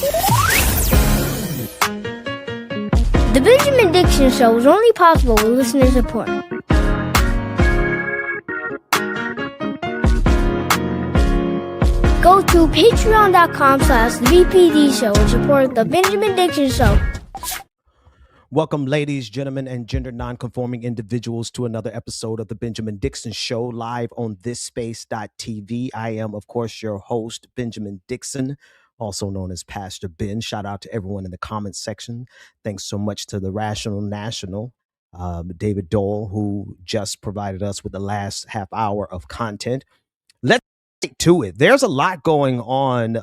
The Benjamin Dixon Show is only possible with listener support. Go to patreon.com/BPD Show and support the Benjamin Dixon Show. Welcome, ladies, gentlemen, and gender nonconforming individuals to another episode of the Benjamin Dixon Show live on thisspace.tv. I am, of course, your host, Benjamin Dixon, also known as Pastor Ben. Shout out to everyone in the comments section. Thanks so much to the Rational National, David Dole, who just provided us with the last half hour of content. Let's get to it. There's a lot going on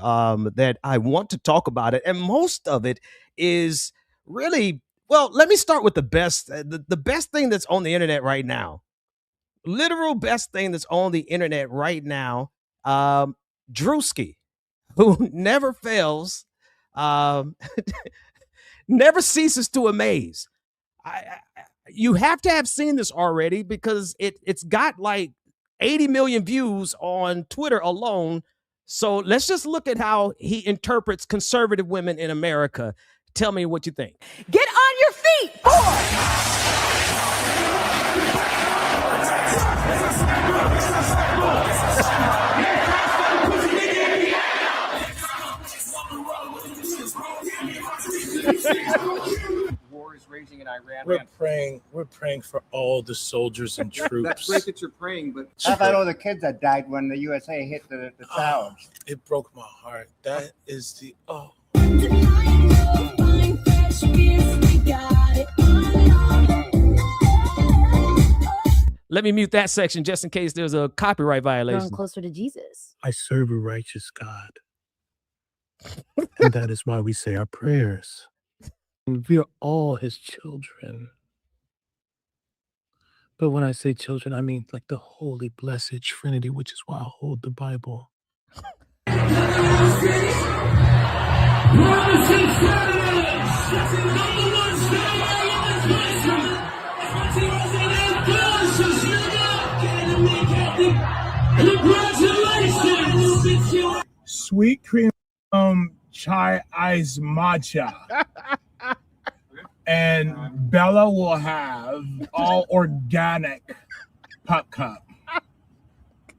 that I want to talk about it, and most of it is really... Well, let me start with the best. The best thing that's on the internet right now, literal best thing that's on the internet right now, Drewski, who never fails, never ceases to amaze. You have to have seen this already because it's got like 80 million views on Twitter alone. So let's just look at how he interprets conservative women in America. Tell me what you think. Get on your feet, boy! War is raging in Iran. We're praying for all the soldiers and troops. That's great that you're praying, but how about all the kids that died when the USA hit the towers? It broke my heart. That is the Let me mute that section just in case there's a copyright violation. Growing closer to Jesus. I serve a righteous God. And that is why we say our prayers. And we are all his children. But when I say children, I mean like the holy, blessed Trinity, which is why I hold the Bible. Sweet cream chai ice matcha. And Bella will have all organic pup cup.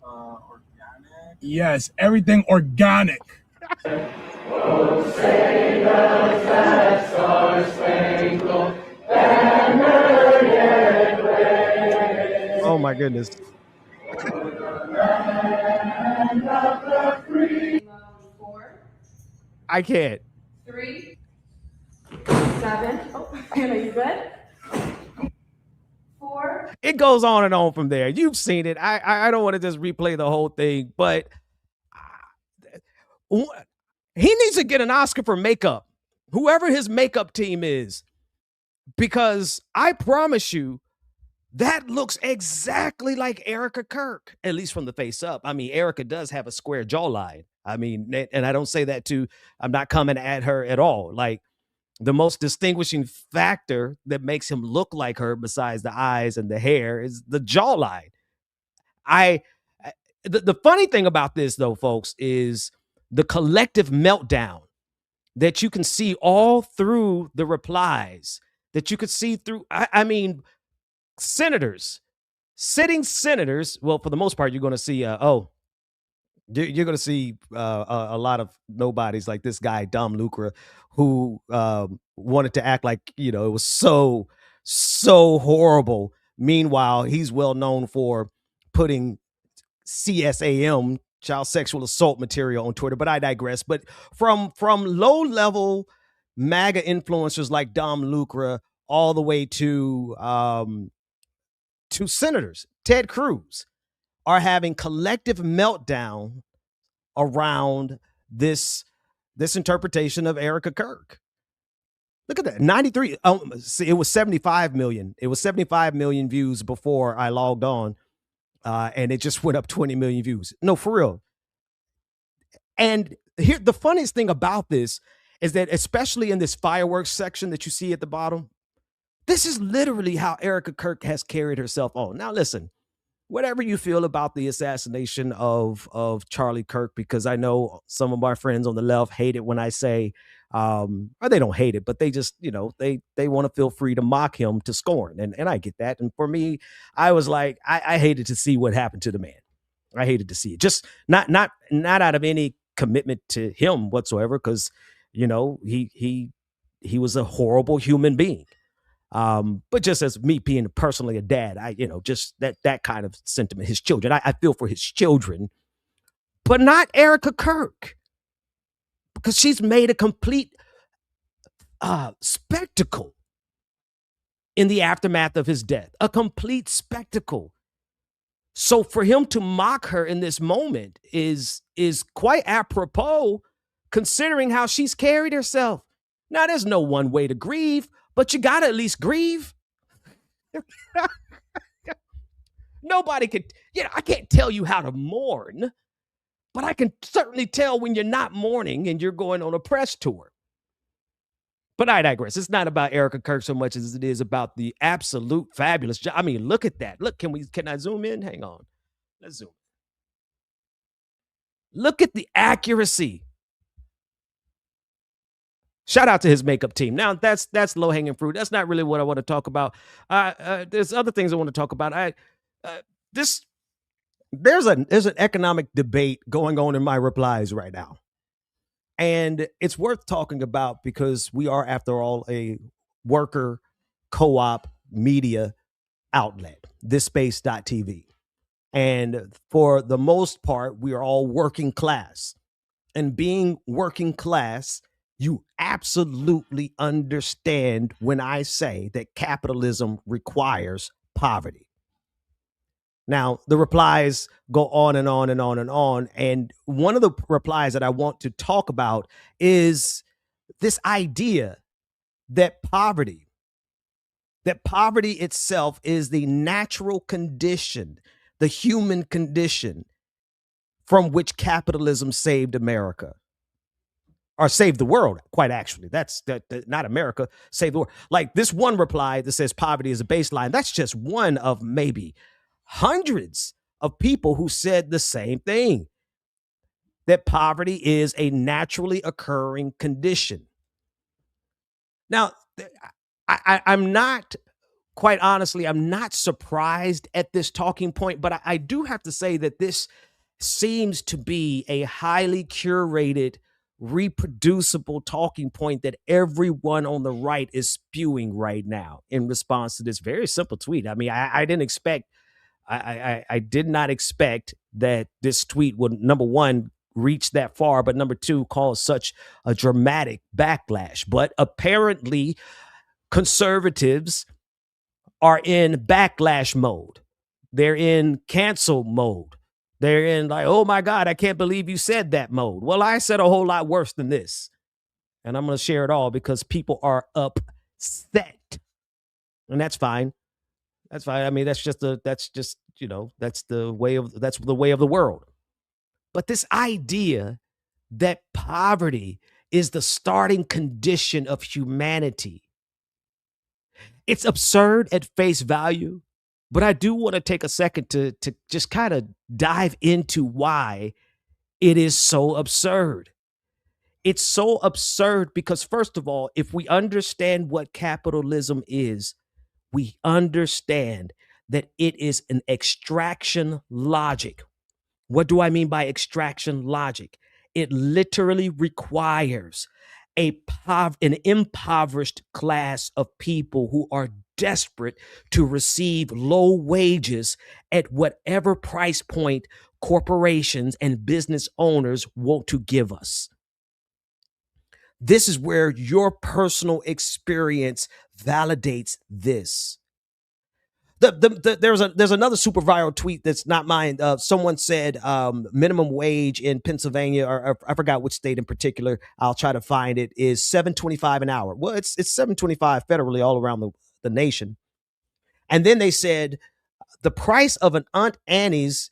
organic. Yes, everything organic. Oh, say does that star-spangled banner yet wave? Oh my goodness. I can't. 3, 7. Oh, Hannah, you good? 4. It goes on and on from there. You've seen it. I don't want to just replay the whole thing, but he needs to get an Oscar for makeup, whoever his makeup team is, because I promise you, that looks exactly like Erica Kirk, at least from the face up. I mean, Erica does have a square jawline. I mean, and I don't say that I'm not coming at her at all. Like, the most distinguishing factor that makes him look like her, besides the eyes and the hair, is the jawline. The funny thing about this, though, folks, is the collective meltdown that you can see all through the replies, that you could see through, I mean, sitting senators, well, for the most part, you're going to see, you're going to see a lot of nobodies like this guy, Dom Lucre, who wanted to act like, it was so horrible. Meanwhile, he's well known for putting CSAM, child sexual assault material, on Twitter, but I digress. But from low-level MAGA influencers like Dom Lucre all the way to senators, Ted Cruz, are having collective meltdown around this interpretation of Erica Kirk. Look at that. 93. It was 75 million. It was 75 million views before I logged on. And it just went up 20 million views. No, for real. And here, the funniest thing about this is that, especially in this fireworks section that you see at the bottom, this is literally how Erica Kirk has carried herself on. Now, listen, whatever you feel about the assassination of Charlie Kirk, because I know some of my friends on the left hate it when I say, or they don't hate it, but they just, they want to feel free to mock him to scorn. And I get that. And for me, I was like, I hated to see what happened to the man. I hated to see it. Just not out of any commitment to him whatsoever, because, he was a horrible human being. But just as me being personally a dad, just that kind of sentiment, his children, I feel for his children, but not Erica Kirk, because she's made a complete spectacle in the aftermath of his death, a complete spectacle. So for him to mock her in this moment is quite apropos, considering how she's carried herself. Now, there's no one way to grieve, but you got to at least grieve. Nobody could, I can't tell you how to mourn, but I can certainly tell when you're not mourning and you're going on a press tour. But I digress. It's not about Erica Kirk so much as it is about the absolute fabulous job. I mean, look at that. Look, can I zoom in? Hang on. Let's zoom. Look at the accuracy. Shout out to his makeup team. Now, that's low-hanging fruit. That's not really what I want to talk about. There's other things I want to talk about. There's an economic debate going on in my replies right now. And it's worth talking about because we are, after all, a worker co-op media outlet, thisSpace.tv. And for the most part, we are all working class. And being working class, you absolutely understand when I say that capitalism requires poverty. Now, the replies go on and on and on and on. And one of the replies that I want to talk about is this idea that poverty itself is the natural condition, the human condition from which capitalism saved America. Or saved the world, quite actually. That's not America, save the world. Like this one reply that says poverty is a baseline, that's just one of maybe hundreds of people who said the same thing, that poverty is a naturally occurring condition. Now, I'm not, quite honestly, I'm not surprised at this talking point, but I do have to say that this seems to be a highly curated, reproducible talking point that everyone on the right is spewing right now in response to this very simple tweet. I mean, I didn't expect, I did not expect that this tweet would, number one, reach that far, but number two, cause such a dramatic backlash. But apparently conservatives are in backlash mode. They're in cancel mode. They're in like, oh my God, I can't believe you said that mode. Well, I said a whole lot worse than this. And I'm going to share it all because people are upset. And that's fine. That's fine. I mean, that's the way of the world. But this idea that poverty is the starting condition of humanity, it's absurd at face value. But I do want to take a second to just kind of dive into why it is so absurd. It's so absurd because, first of all, if we understand what capitalism is, we understand that it is an extraction logic. What do I mean by extraction logic? It literally requires an impoverished class of people who are desperate to receive low wages at whatever price point corporations and business owners want to give us. This is where your personal experience validates this. There's another super viral tweet that's not mine. Someone said minimum wage in Pennsylvania, or I forgot which state in particular. I'll try to find it. Is $7.25 an hour. Well, it's $7.25 federally all around the nation. And then they said the price of an Aunt Annie's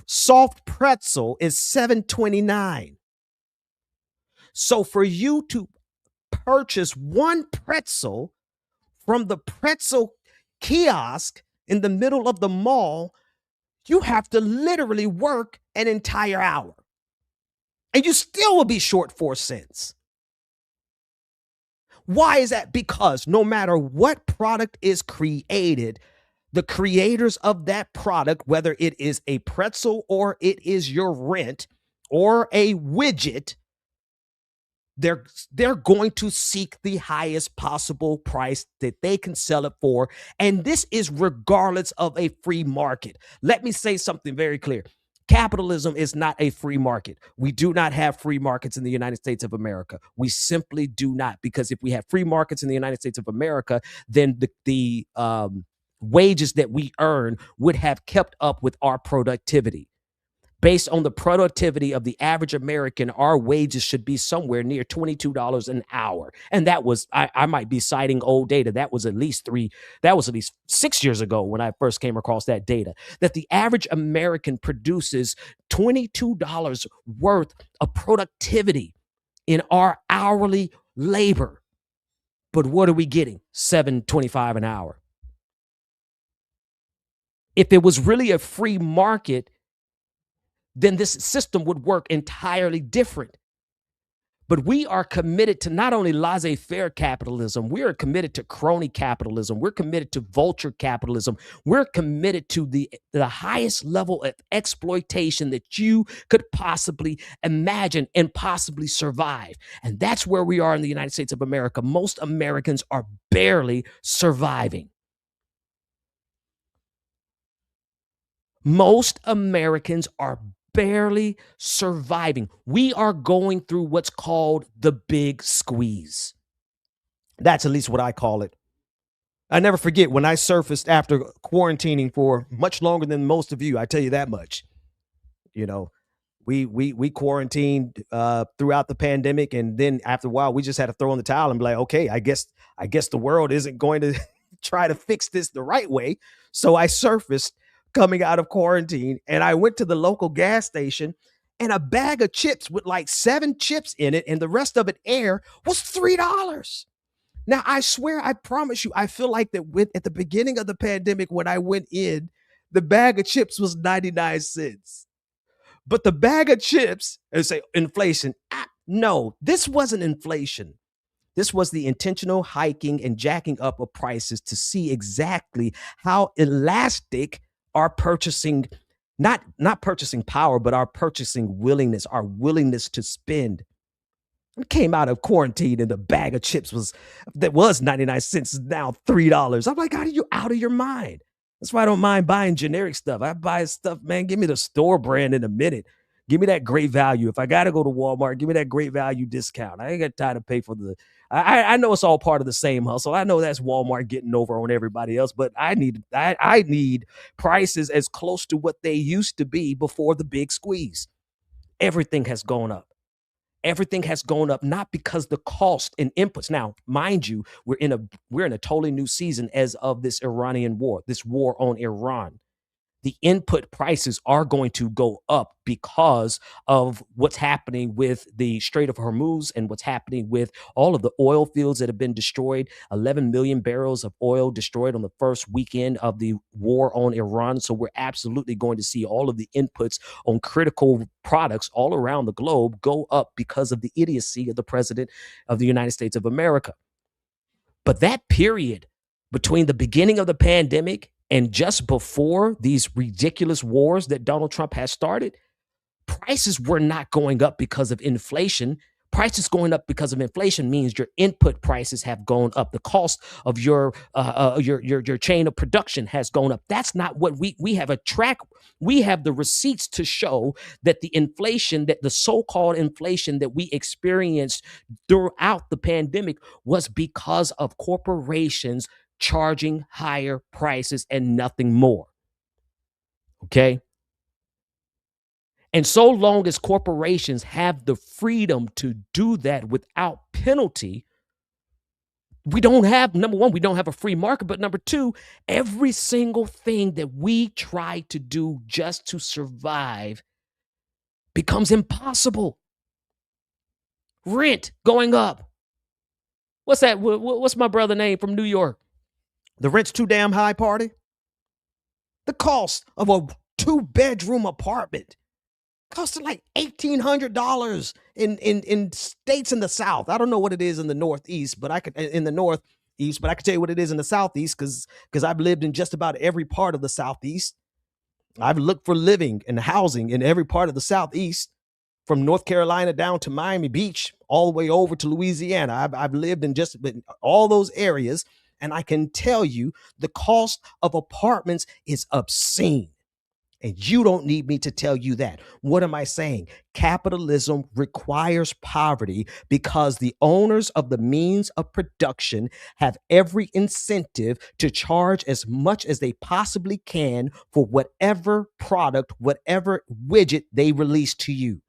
soft pretzel is $7.29. So for you to purchase one pretzel from the pretzel kiosk in the middle of the mall, you have to literally work an entire hour. And you still will be short 4 cents. Why is that? Because no matter what product is created, the creators of that product, whether it is a pretzel or it is your rent or a widget, they're going to seek the highest possible price that they can sell it for. And this is regardless of a free market. Let me say something very clear. Capitalism is not a free market. We do not have free markets in the United States of America. We simply do not, because if we have free markets in the United States of America, then the wages that we earn would have kept up with our productivity. Based on the productivity of the average American, our wages should be somewhere near $22 an hour. And that was, I might be citing old data. That was at least 6 years ago when I first came across that data, that the average American produces $22 worth of productivity in our hourly labor. But what are we getting? $7.25 an hour. If it was really a free market, then this system would work entirely different. But we are committed to not only laissez-faire capitalism, we are committed to crony capitalism. We're committed to vulture capitalism. We're committed to the highest level of exploitation that you could possibly imagine and possibly survive. And that's where we are in the United States of America. Most Americans are barely surviving. Most Americans are barely surviving. We are going through what's called the big squeeze. That's at least what I call it. I never forget when I surfaced after quarantining for much longer than most of you. I tell you that much. You know, we quarantined throughout the pandemic, and then after a while, we just had to throw in the towel and be like, okay, I guess the world isn't going to try to fix this the right way. So I surfaced coming out of quarantine, and I went to the local gas station, and a bag of chips with like 7 chips in it and the rest of it air was $3. Now, I swear, I promise you, I feel like that at the beginning of the pandemic, when I went in, the bag of chips was 99 cents. But the bag of chips, and say inflation, no, this wasn't inflation. This was the intentional hiking and jacking up of prices to see exactly how elastic our purchasing, not purchasing power, but our purchasing willingness, our willingness to spend. We came out of quarantine and the bag of chips was 99 cents, is now $3. I'm like, are you out of your mind? That's why I don't mind buying generic stuff. I buy stuff, man, give me the store brand in a minute. Give me that great value. If I got to go to Walmart, give me that great value discount. I ain't got time to pay for the, I know it's all part of the same hustle. I know that's Walmart getting over on everybody else, but I need prices as close to what they used to be before the big squeeze. Everything has gone up. Everything has gone up, not because the cost and inputs. Now, mind you, we're in a totally new season as of this Iranian war, this war on Iran. The input prices are going to go up because of what's happening with the Strait of Hormuz and what's happening with all of the oil fields that have been destroyed. 11 million barrels of oil destroyed on the first weekend of the war on Iran. So we're absolutely going to see all of the inputs on critical products all around the globe go up because of the idiocy of the president of the United States of America. But that period between the beginning of the pandemic and just before these ridiculous wars that Donald Trump has started, prices were not going up because of inflation. Prices going up because of inflation means your input prices have gone up. The cost of your chain of production has gone up. That's not what we have a track. We have the receipts to show that the inflation, that the so-called inflation that we experienced throughout the pandemic was because of corporations charging higher prices and nothing more. Okay? And so long as corporations have the freedom to do that without penalty, we don't have, number one, we don't have a free market, but number two, every single thing that we try to do just to survive becomes impossible. Rent going up. What's that? What's my brother name from New York? The rent's too damn high party. The cost of a 2-bedroom apartment costing like $1,800 in states in the South. I don't know what it is in the Northeast, but I could in the Northeast, but I could tell you what it is in the Southeast because I've lived in just about every part of the Southeast. I've looked for living and housing in every part of the Southeast, from North Carolina down to Miami Beach, all the way over to Louisiana. I've lived in just all those areas, and I can tell you the cost of apartments is obscene. And you don't need me to tell you that. What am I saying? Capitalism requires poverty because the owners of the means of production have every incentive to charge as much as they possibly can for whatever product, whatever widget they release to you.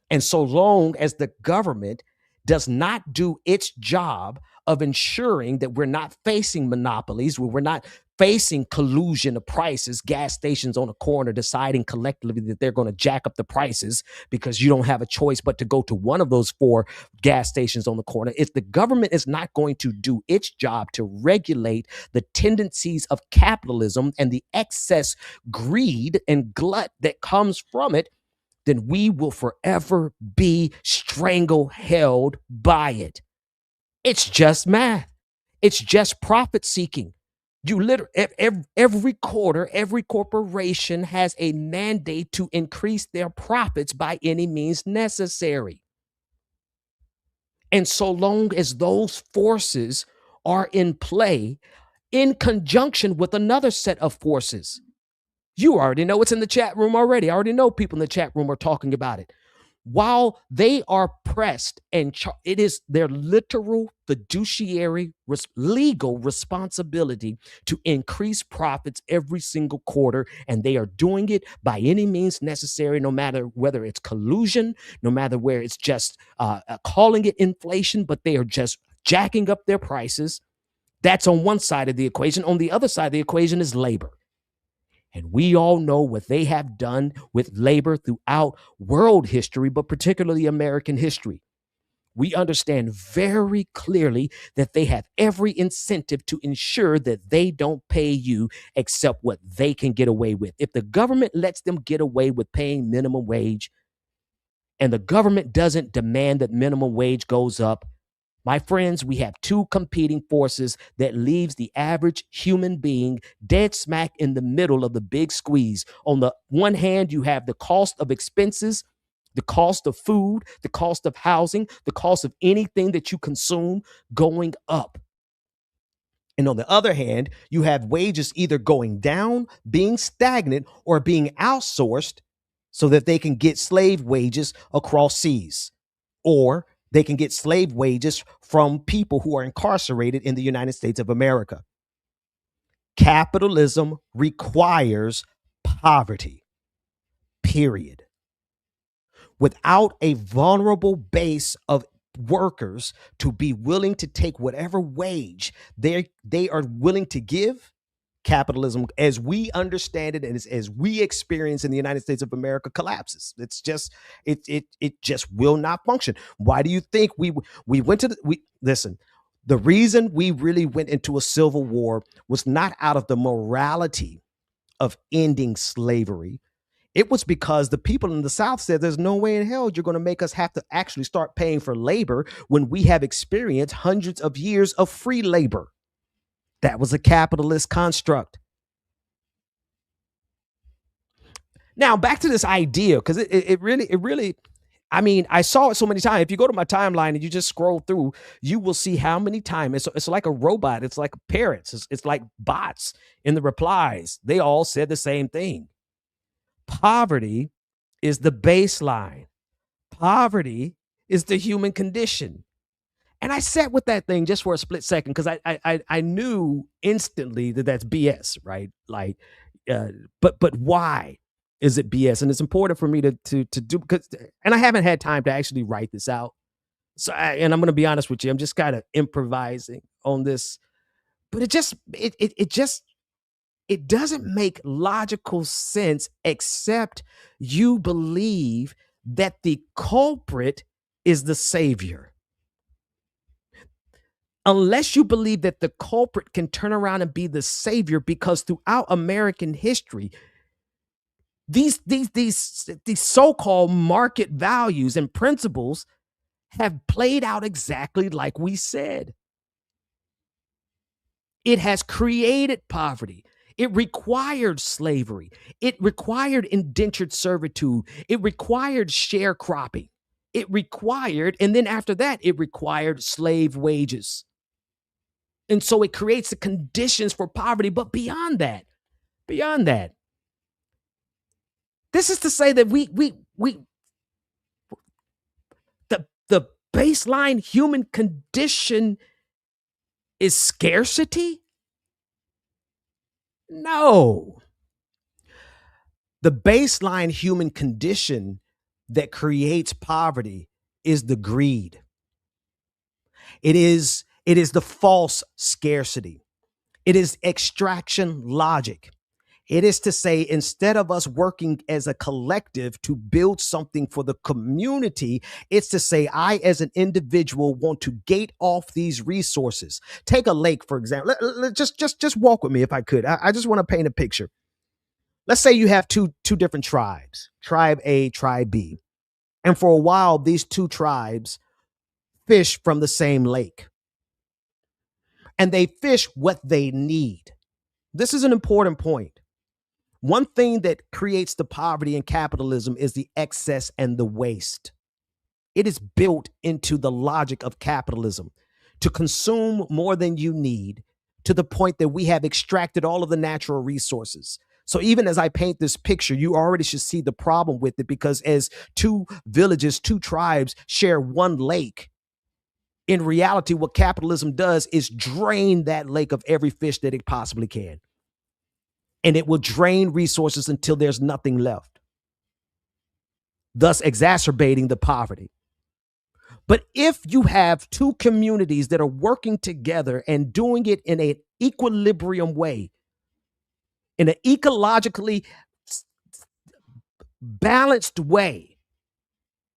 And so long as the government does not do its job of ensuring that we're not facing monopolies, where we're not facing collusion of prices, gas stations on a corner deciding collectively that they're going to jack up the prices because you don't have a choice but to go to one of those 4 gas stations on the corner. If the government is not going to do its job to regulate the tendencies of capitalism and the excess greed and glut that comes from it, then we will forever be strangle-held by it. It's just math. It's just profit seeking. You literally, every quarter, every corporation has a mandate to increase their profits by any means necessary. And so long as those forces are in play in conjunction with another set of forces, you already know it's in the chat room already. I already know people in the chat room are talking about it. While they are pressed and it is their literal fiduciary legal responsibility to increase profits every single quarter, and they are doing it by any means necessary, no matter whether it's collusion, no matter where it's just calling it inflation, but they are just jacking up their prices. That's on one side of the equation. On the other side of the equation is labor. And we all know what they have done with labor throughout world history, but particularly American history. We understand very clearly that they have every incentive to ensure that they don't pay you except what they can get away with. If the government lets them get away with paying minimum wage, and the government doesn't demand that minimum wage goes up, my friends, we have 2 competing forces that leaves the average human being dead smack in the middle of the big squeeze. On the one hand, you have the cost of expenses, the cost of food, the cost of housing, the cost of anything that you consume going up. And on the other hand, you have wages either going down, being stagnant, or being outsourced so that they can get slave wages across seas, or they can get slave wages from people who are incarcerated in the United States of America. Capitalism requires poverty, period. Without a vulnerable base of workers to be willing to take whatever wage they are willing to give, capitalism, as we understand it and as we experience in the United States of America, collapses. It's just it just will not function. Why do you think we went to listen? The reason we really went into a civil war was not out of the morality of ending slavery. It was because the people in the South said there's no way in hell you're going to make us have to actually start paying for labor when we have experienced hundreds of years of free labor. That was a capitalist construct. Now, back to this idea, because it really, I mean, I saw it so many times. If you go to my timeline and you just scroll through, you will see how many times it's like a robot. It's like parrots. It's like bots in the replies. They all said the same thing. Poverty is the baseline. Poverty is the human condition. And I sat with that thing just for a split second because I knew instantly that that's BS, right? Like, but why is it BS? And it's important for me to do, because, and I haven't had time to actually write this out. So, and I'm going to be honest with you, I'm just kind of improvising on this, but it doesn't make logical sense except you believe that the culprit is the savior. Unless you believe that the culprit can turn around and be the savior, because throughout American history, These so-called market values and principles have played out exactly like we said. It has created poverty. It required slavery. It required indentured servitude. It required sharecropping. It required, and then after that, it required slave wages. And so it creates the conditions for poverty. But beyond that, this is to say that the baseline human condition is scarcity? No. The baseline human condition that creates poverty is the greed. It is the false scarcity. It is extraction logic. It is to say, instead of us working as a collective to build something for the community, it's to say, I as an individual want to gate off these resources. Take a lake, for example. Just walk with me if I could. I just want to paint a picture. Let's say you have two different tribes, tribe A, tribe B. And for a while, these two tribes fish from the same lake. And they fish what they need. This is an important point. One thing that creates the poverty in capitalism is the excess and the waste. It is built into the logic of capitalism to consume more than you need, to the point that we have extracted all of the natural resources. So even as I paint this picture, you already should see the problem with it, because as two villages, two tribes share one lake, in reality, what capitalism does is drain that lake of every fish that it possibly can. And it will drain resources until there's nothing left, thus exacerbating the poverty. But if you have two communities that are working together and doing it in an equilibrium way, in an ecologically balanced way,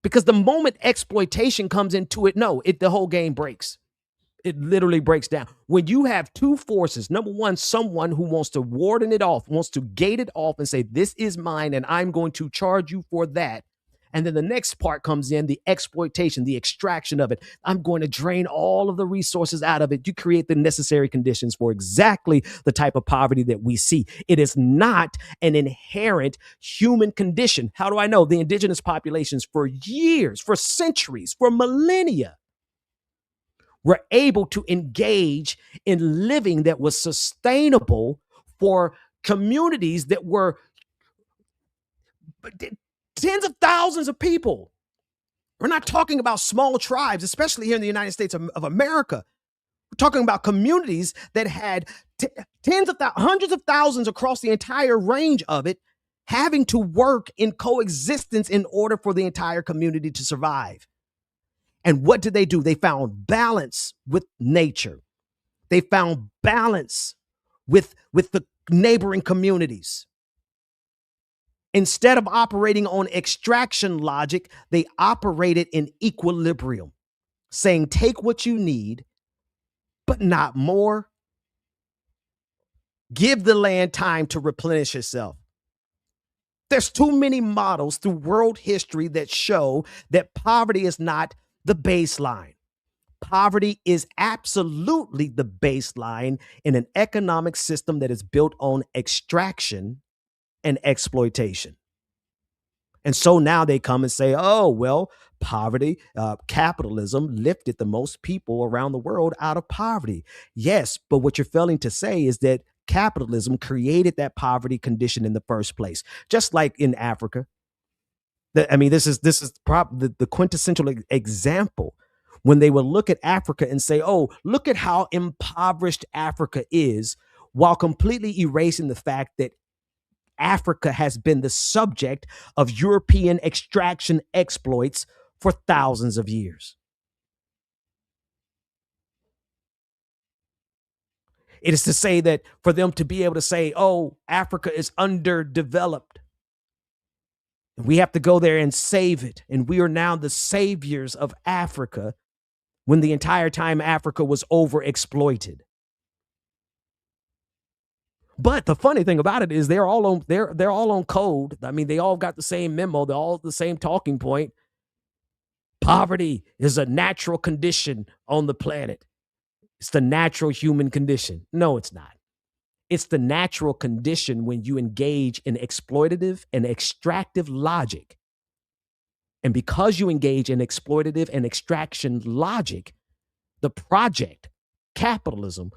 because the moment exploitation comes into it, the whole game breaks. It literally breaks down. When you have two forces, number one, someone who wants to warden it off, wants to gate it off and say, this is mine and I'm going to charge you for that. And then the next part comes in, the exploitation, the extraction of it. I'm going to drain all of the resources out of it. You create the necessary conditions for exactly the type of poverty that we see. It is not an inherent human condition. How do I know? The indigenous populations for years, for centuries, for millennia, were able to engage in living that was sustainable for communities that were tens of thousands of people. We're not talking about small tribes, especially here in the United States of America. We're talking about communities that had hundreds of thousands across the entire range of it, having to work in coexistence in order for the entire community to survive. And what did they do? They found balance with nature. They found balance with the neighboring communities. Instead of operating on extraction logic, they operated in equilibrium, saying, take what you need, but not more. Give the land time to replenish itself. There's too many models through world history that show that poverty is not the baseline. Poverty is absolutely the baseline in an economic system that is built on extraction and exploitation. And so now they come and say, oh, well, poverty, capitalism lifted the most people around the world out of poverty. Yes, but what you're failing to say is that capitalism created that poverty condition in the first place, just like in Africa. This is the quintessential example when they will look at Africa and say, oh, look at how impoverished Africa is, while completely erasing the fact that Africa has been the subject of European extraction exploits for thousands of years. It is to say that for them to be able to say, oh, Africa is underdeveloped, we have to go there and save it, and we are now the saviors of Africa, when the entire time Africa was overexploited. But the funny thing about it is they're all on code. I mean, they all got the same memo. They're all the same talking point. Poverty is a natural condition on the planet. It's the natural human condition. No, it's not. It's the natural condition when you engage in exploitative and extractive logic. And because you engage in exploitative and extraction logic, the project, capitalism,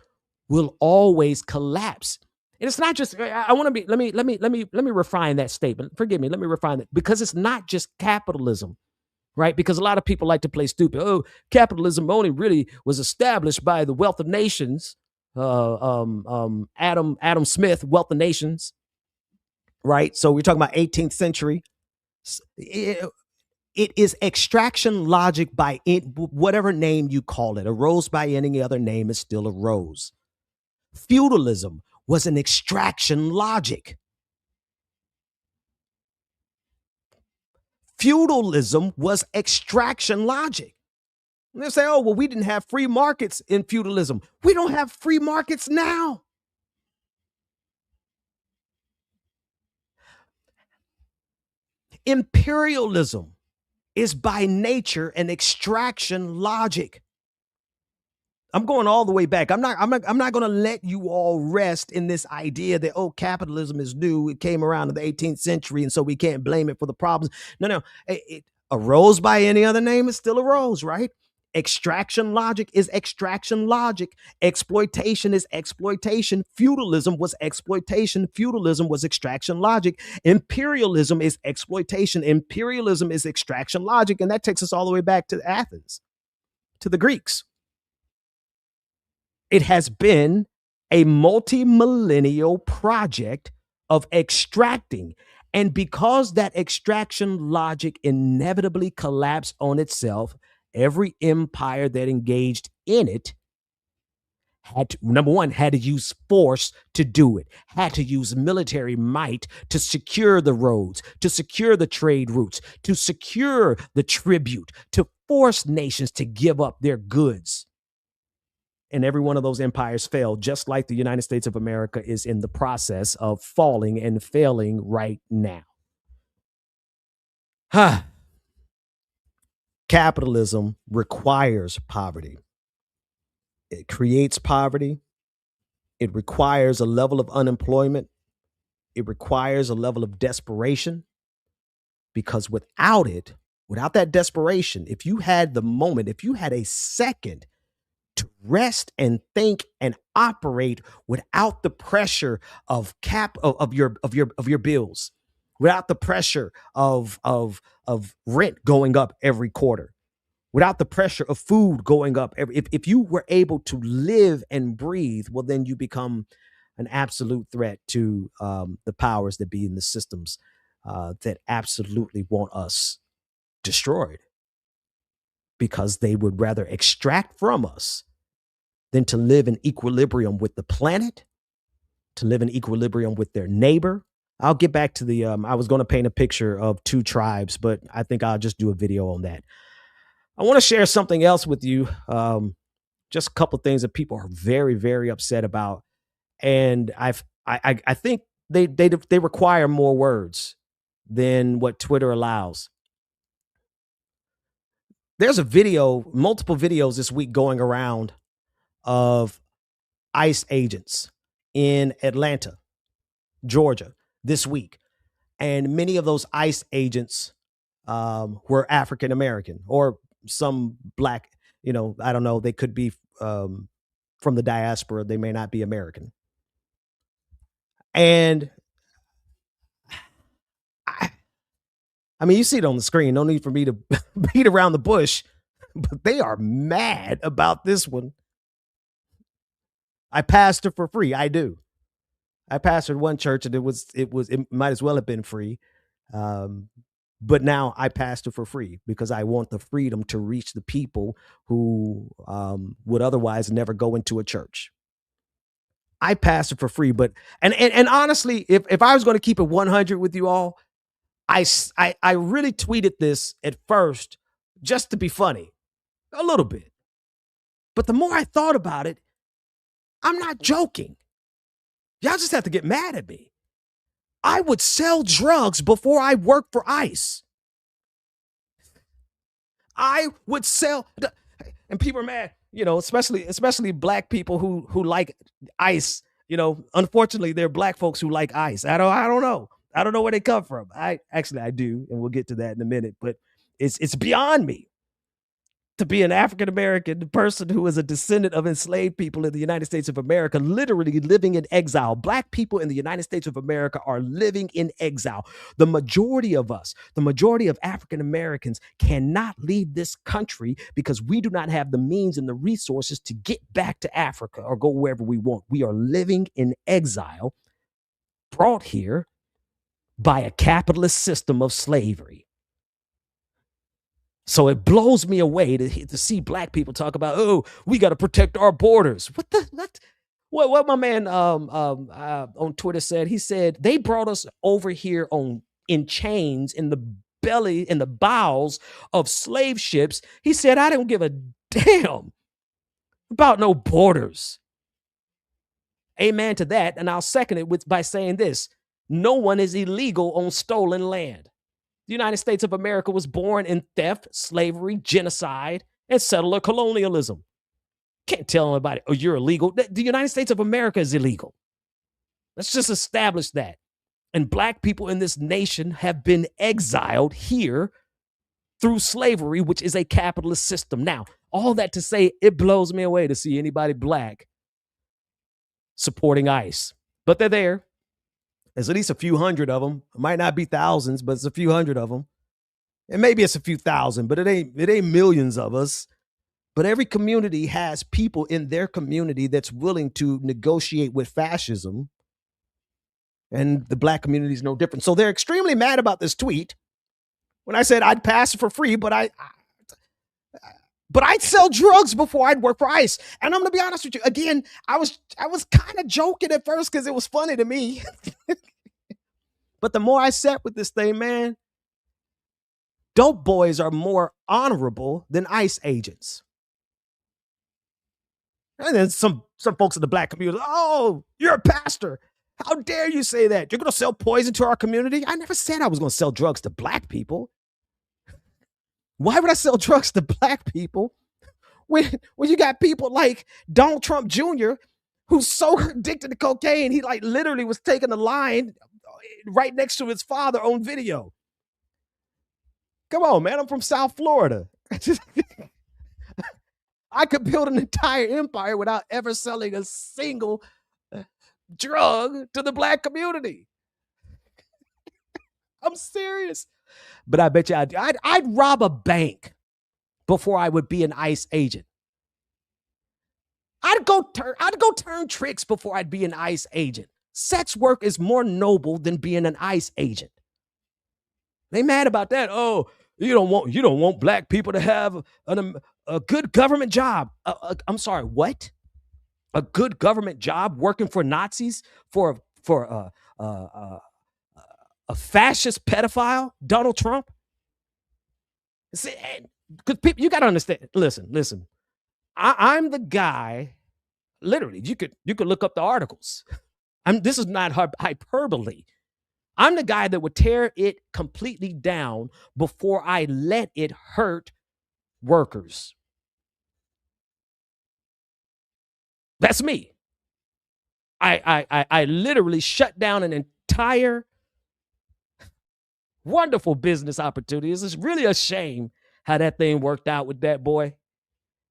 will always collapse. And it's not just, I want to be, let me refine that statement. Forgive me, let me refine that. Because it's not just capitalism, right? Because a lot of people like to play stupid. Oh, capitalism only really was established by the Wealth of Nations, Adam Smith, Wealth of Nations, right? So we're talking about 18th century. It is extraction logic by it, whatever name you call it. A rose by any other name is still a rose. Feudalism was an extraction logic. Feudalism was extraction logic. And they say, oh, well, we didn't have free markets in feudalism. We don't have free markets now. Imperialism is by nature an extraction logic. I'm going all the way back. I'm not going to let you all rest in this idea that, oh, capitalism is new. It came around in the 18th century, and so we can't blame it for the problems. No. A rose by any other name is still a rose, right? Extraction logic is extraction logic. Exploitation is exploitation. Feudalism was exploitation. Feudalism was extraction logic. Imperialism is exploitation. Imperialism is extraction logic. And that takes us all the way back to Athens, to the Greeks. It has been a multi-millennial project of extracting. And because that extraction logic inevitably collapsed on itself, every empire that engaged in it had to, number one, had to use force to do it, had to use military might to secure the roads, to secure the trade routes, to secure the tribute, to force nations to give up their goods. And every one of those empires failed, just like the United States of America is in the process of falling and failing right now. Capitalism requires poverty. It creates poverty. It requires a level of unemployment. It requires a level of desperation, because without it, without that desperation, if you had the moment, if you had a second to rest and think and operate without the pressure of your bills, without the pressure of rent going up every quarter, without the pressure of food going up if you were able to live and breathe, well, then you become an absolute threat to the powers that be in the systems that absolutely want us destroyed, because they would rather extract from us than to live in equilibrium with the planet, to live in equilibrium with their neighbor. I'll get back to the, I was going to paint a picture of two tribes, but I think I'll just do a video on that. I want to share something else with you. Just a couple of things that people are very, very upset about. And I think they require more words than what Twitter allows. There's a video, multiple videos this week going around of ICE agents in Atlanta, Georgia this week. And many of those ICE agents were African American, or some black, I don't know, they could be from the diaspora. They may not be American. And I mean, you see it on the screen. No need for me to beat around the bush, but they are mad about this one. I pastor for free. I do. I pastored one church, and it might as well have been free. But now I pastor for free because I want the freedom to reach the people who would otherwise never go into a church. I pastor for free, but and honestly, if I was going to keep it 100 with you all, I really tweeted this at first just to be funny, a little bit. But the more I thought about it, I'm not joking. Y'all just have to get mad at me. I would sell drugs before I worked for ICE. I would sell, and people are mad, especially black people who like ICE. Unfortunately, there are black folks who like ICE. I don't know. I don't know where they come from. I do, and we'll get to that in a minute. But it's beyond me to be an African American person who is a descendant of enslaved people in the United States of America, literally living in exile. Black people in the United States of America are living in exile. The majority of us, the majority of African Americans cannot leave this country because we do not have the means and the resources to get back to Africa or go wherever we want. We are living in exile, brought here by a capitalist system of slavery. So it blows me away to see black people talk about, oh, we got to protect our borders. What my man on Twitter said? He said they brought us over here in chains in the bowels of slave ships. He said, I don't give a damn about no borders. Amen to that. And I'll second it by saying this: no one is illegal on stolen land. The United States of America was born in theft, slavery, genocide, and settler colonialism. Can't tell anybody, oh, you're illegal. The United States of America is illegal. Let's just establish that. And black people in this nation have been exiled here through slavery, which is a capitalist system. Now, all that to say, it blows me away to see anybody black supporting ICE. But they're there. There's at least a few hundred of them. It might not be thousands, but it's a few hundred of them. And maybe it's a few thousand, but it ain't millions of us. But every community has people in their community that's willing to negotiate with fascism. And the black community is no different. So they're extremely mad about this tweet. When I said I'd pass it for free, but I'd sell drugs before I'd work for ICE. And I'm going to be honest with you. Again, I was kind of joking at first because it was funny to me. But the more I sat with this thing, man, dope boys are more honorable than ICE agents. And then some folks in the black community, oh, you're a pastor. How dare you say that? You're going to sell poison to our community? I never said I was going to sell drugs to black people. Why would I sell drugs to black people when you got people like Donald Trump Jr., who's so addicted to cocaine, he like literally was taking the line right next to his father on video. Come on, man. I'm from South Florida. I could build an entire empire without ever selling a single drug to the black community. I'm serious. But I bet you I'd rob a bank before I would be an ICE agent. I'd go turn tricks before I'd be an ICE agent. Sex work is more noble than being an ICE agent. They mad about that. Oh, you don't want black people to have a good government job. I'm sorry, what? A good government job working for Nazis, for a fascist pedophile, Donald Trump? Because people, you got to understand. Listen. I'm the guy. Literally, you could look up the articles. This is not hyperbole. I'm the guy that would tear it completely down before I let it hurt workers. That's me. I literally shut down an entire wonderful business opportunity. It's really a shame how that thing worked out with that boy.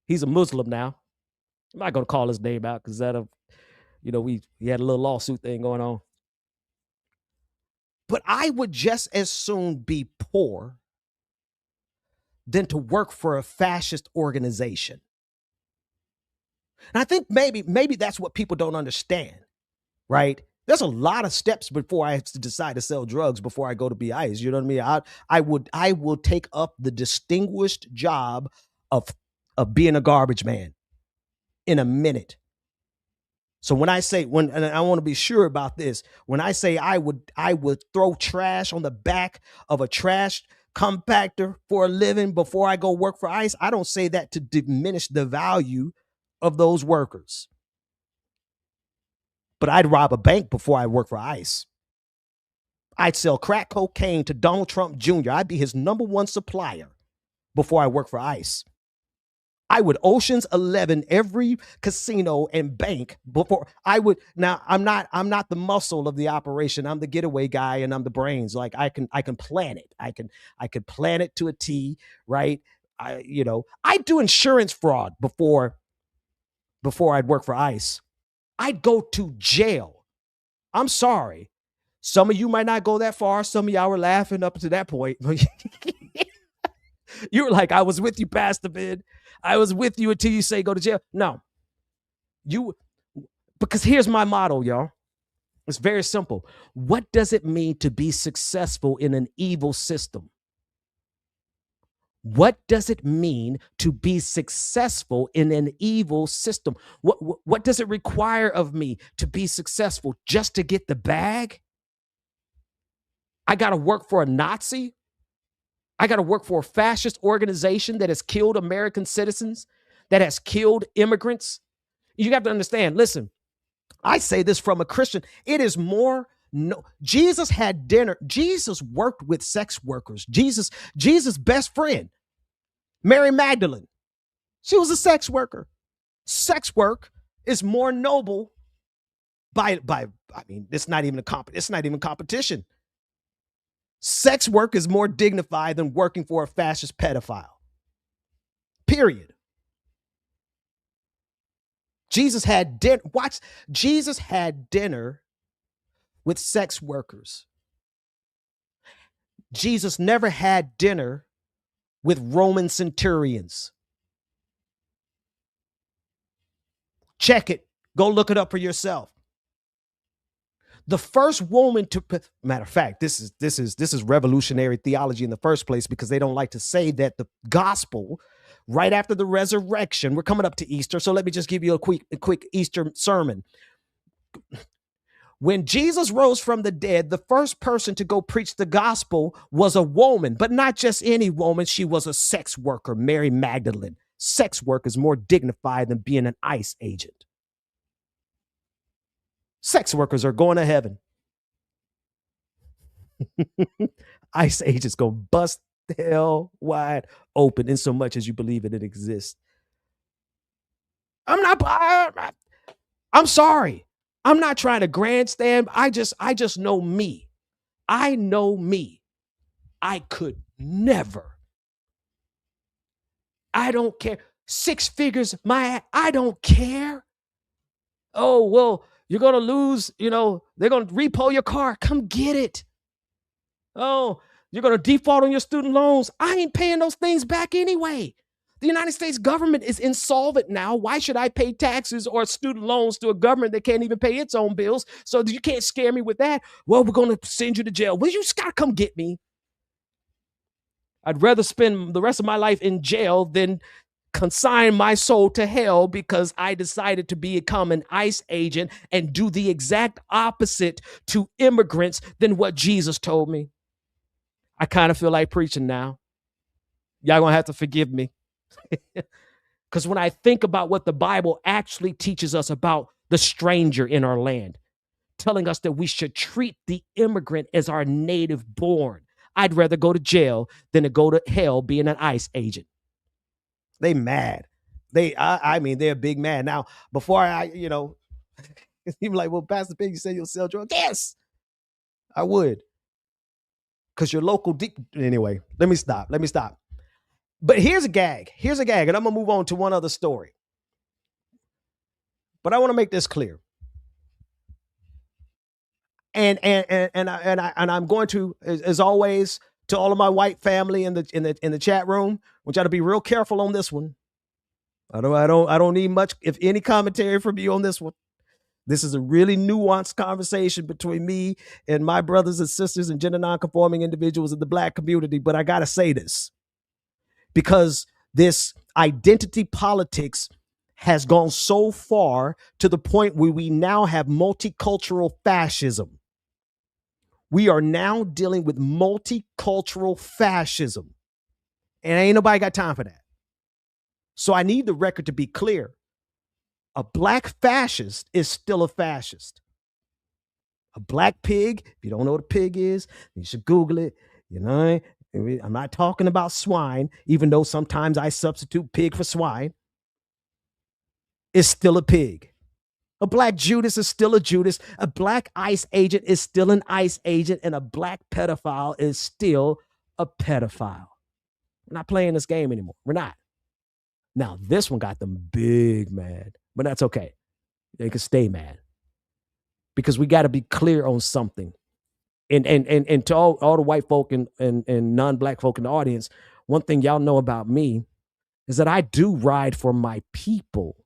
He's a Muslim now. I'm not going to call his name out because we had a little lawsuit thing going on. But I would just as soon be poor than to work for a fascist organization. And I think maybe that's what people don't understand, right? There's a lot of steps before I have to decide to sell drugs before I go to be ICE. You know what I mean? I will take up the distinguished job of being a garbage man in a minute. So when I say, and I want to be sure about this, when I say I would throw trash on the back of a trash compactor for a living before I go work for ICE, I don't say that to diminish the value of those workers. But I'd rob a bank before I work for ICE. I'd sell crack cocaine to Donald Trump Jr. I'd be his #1 supplier before I work for ICE. I would Ocean's 11 every casino and bank before I would. Now I'm not the muscle of the operation. I'm the getaway guy and I'm the brains. Like I can plan it. I can plan it to a T, right? I'd do insurance fraud before I'd work for ICE. I'd go to jail. I'm sorry. Some of you might not go that far. Some of y'all were laughing up to that point. You were like, I was with you, Pastor Ben. I was with you until you say go to jail. No. Because here's my motto, y'all. It's very simple. What does it mean to be successful in an evil system? What does it mean to be successful in an evil system? What does it require of me to be successful? Just to get the bag? I got to work for a Nazi? I got to work for a fascist organization that has killed American citizens, that has killed immigrants? You have to understand, listen, I say this from a Christian. It is more, Jesus had dinner. Jesus worked with sex workers. Jesus' best friend, Mary Magdalene, she was a sex worker. Sex work is more noble it's not even competition. Sex work is more dignified than working for a fascist pedophile. Period. Jesus had dinner. Watch. Jesus had dinner with sex workers. Jesus never had dinner with Roman centurions. Check it. Go look it up for yourself. The first woman to, matter of fact, this is revolutionary theology in the first place, because they don't like to say that the gospel right after the resurrection, we're coming up to Easter. So let me just give you a quick Easter sermon. When Jesus rose from the dead, the first person to go preach the gospel was a woman, but not just any woman. She was a sex worker, Mary Magdalene. Sex work is more dignified than being an ICE agent. Sex workers are going to heaven. ICE agents gonna bust hell wide open in so much as you believe it exists. I'm sorry. I'm not trying to grandstand. I just know me. I know me. I could never. I don't care. 6 figures, I don't care. Oh, well, you're going to lose, they're going to repo your car. Come get it. Oh, you're going to default on your student loans. I ain't paying those things back anyway. The United States government is insolvent now. Why should I pay taxes or student loans to a government that can't even pay its own bills? So you can't scare me with that. Well, we're going to send you to jail. Well, you just got to come get me. I'd rather spend the rest of my life in jail than consign my soul to hell because I decided to become an ICE agent and do the exact opposite to immigrants than what Jesus told me. I kind of feel like preaching now. Y'all gonna have to forgive me. Because when I think about what the Bible actually teaches us about the stranger in our land, telling us that we should treat the immigrant as our native born, I'd rather go to jail than to go to hell being an ICE agent. They mad. They're big mad. Now, before you're like, well, Pastor Pig, you say you'll sell drugs? Yes, I would. Because your local anyway, let me stop. But here's a gag, and I'm gonna move on to one other story. But I want to make this clear. And I'm going to, as always, to all of my white family in the chat room, I want y'all to be real careful on this one. I don't need much, if any, commentary from you on this one. This is a really nuanced conversation between me and my brothers and sisters and gender nonconforming individuals in the Black community. But I got to say this, because this identity politics has gone so far to the point where we now have multicultural fascism. We are now dealing with multicultural fascism. And ain't nobody got time for that. So I need the record to be clear. A Black fascist is still a fascist. A black pig, if you don't know what a pig is, you should Google it. You know, I'm not talking about swine, even though sometimes I substitute pig for swine. It's still a pig. A black Judas is still a Judas. A black ICE agent is still an ICE agent. And a black pedophile is still a pedophile. We're not playing this game anymore. We're not. Now, this one got them big mad, but that's okay. They can stay mad because we got to be clear on something. And to all the white folk and non-black folk in the audience, one thing y'all know about me is that I do ride for my people.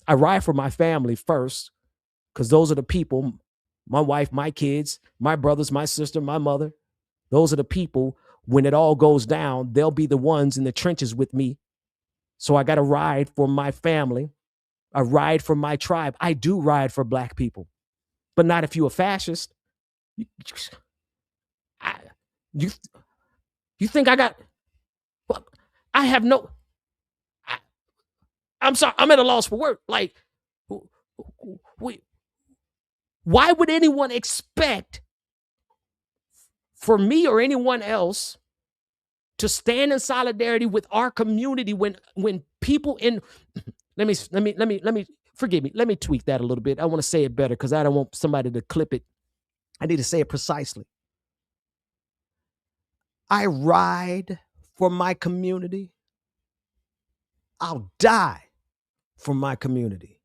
I ride for my family first, because those are the people, my wife, my kids, my brothers, my sister, my mother. Those are the people, when it all goes down, they'll be the ones in the trenches with me. So I got to ride for my family. I ride for my tribe. I do ride for black people, but not if you're a fascist. You think I got, I have no, I'm sorry, I'm at a loss for words. Like, why would anyone expect for me or anyone else to stand in solidarity with our community when people in, let me forgive me. Let me tweak that a little bit. I want to say it better because I don't want somebody to clip it. I need to say it precisely. I ride for my community. I'll die for my community.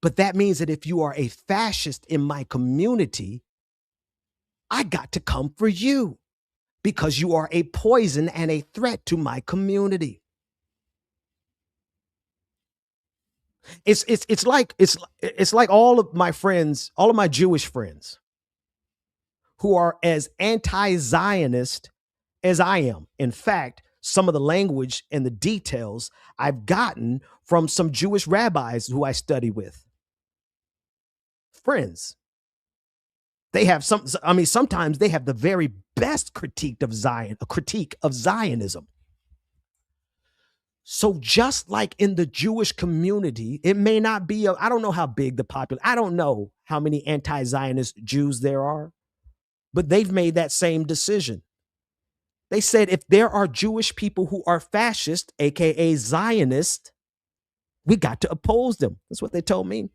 But that means that if you are a fascist in my community, I got to come for you because you are a poison and a threat to my community. It's like all of my friends, all of my Jewish friends who are as anti-Zionist as I am. In fact, some of the language and the details I've gotten from some Jewish rabbis who I study with. Friends. They have sometimes they have the very best critique of Zionism. So just like in the Jewish community, it may not be, I don't know how big the population, I don't know how many anti-Zionist Jews there are, but they've made that same decision. They said if there are Jewish people who are fascist, aka Zionist, we got to oppose them. That's what they told me.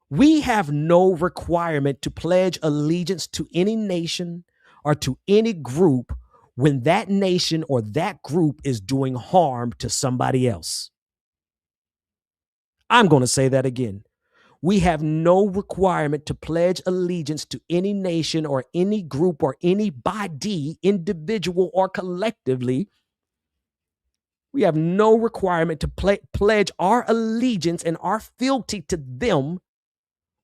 We have no requirement to pledge allegiance to any nation or to any group when that nation or that group is doing harm to somebody else. I'm going to say that again. We have no requirement to pledge allegiance to any nation or any group or anybody, individual or collectively. We have no requirement to pledge our allegiance and our fealty to them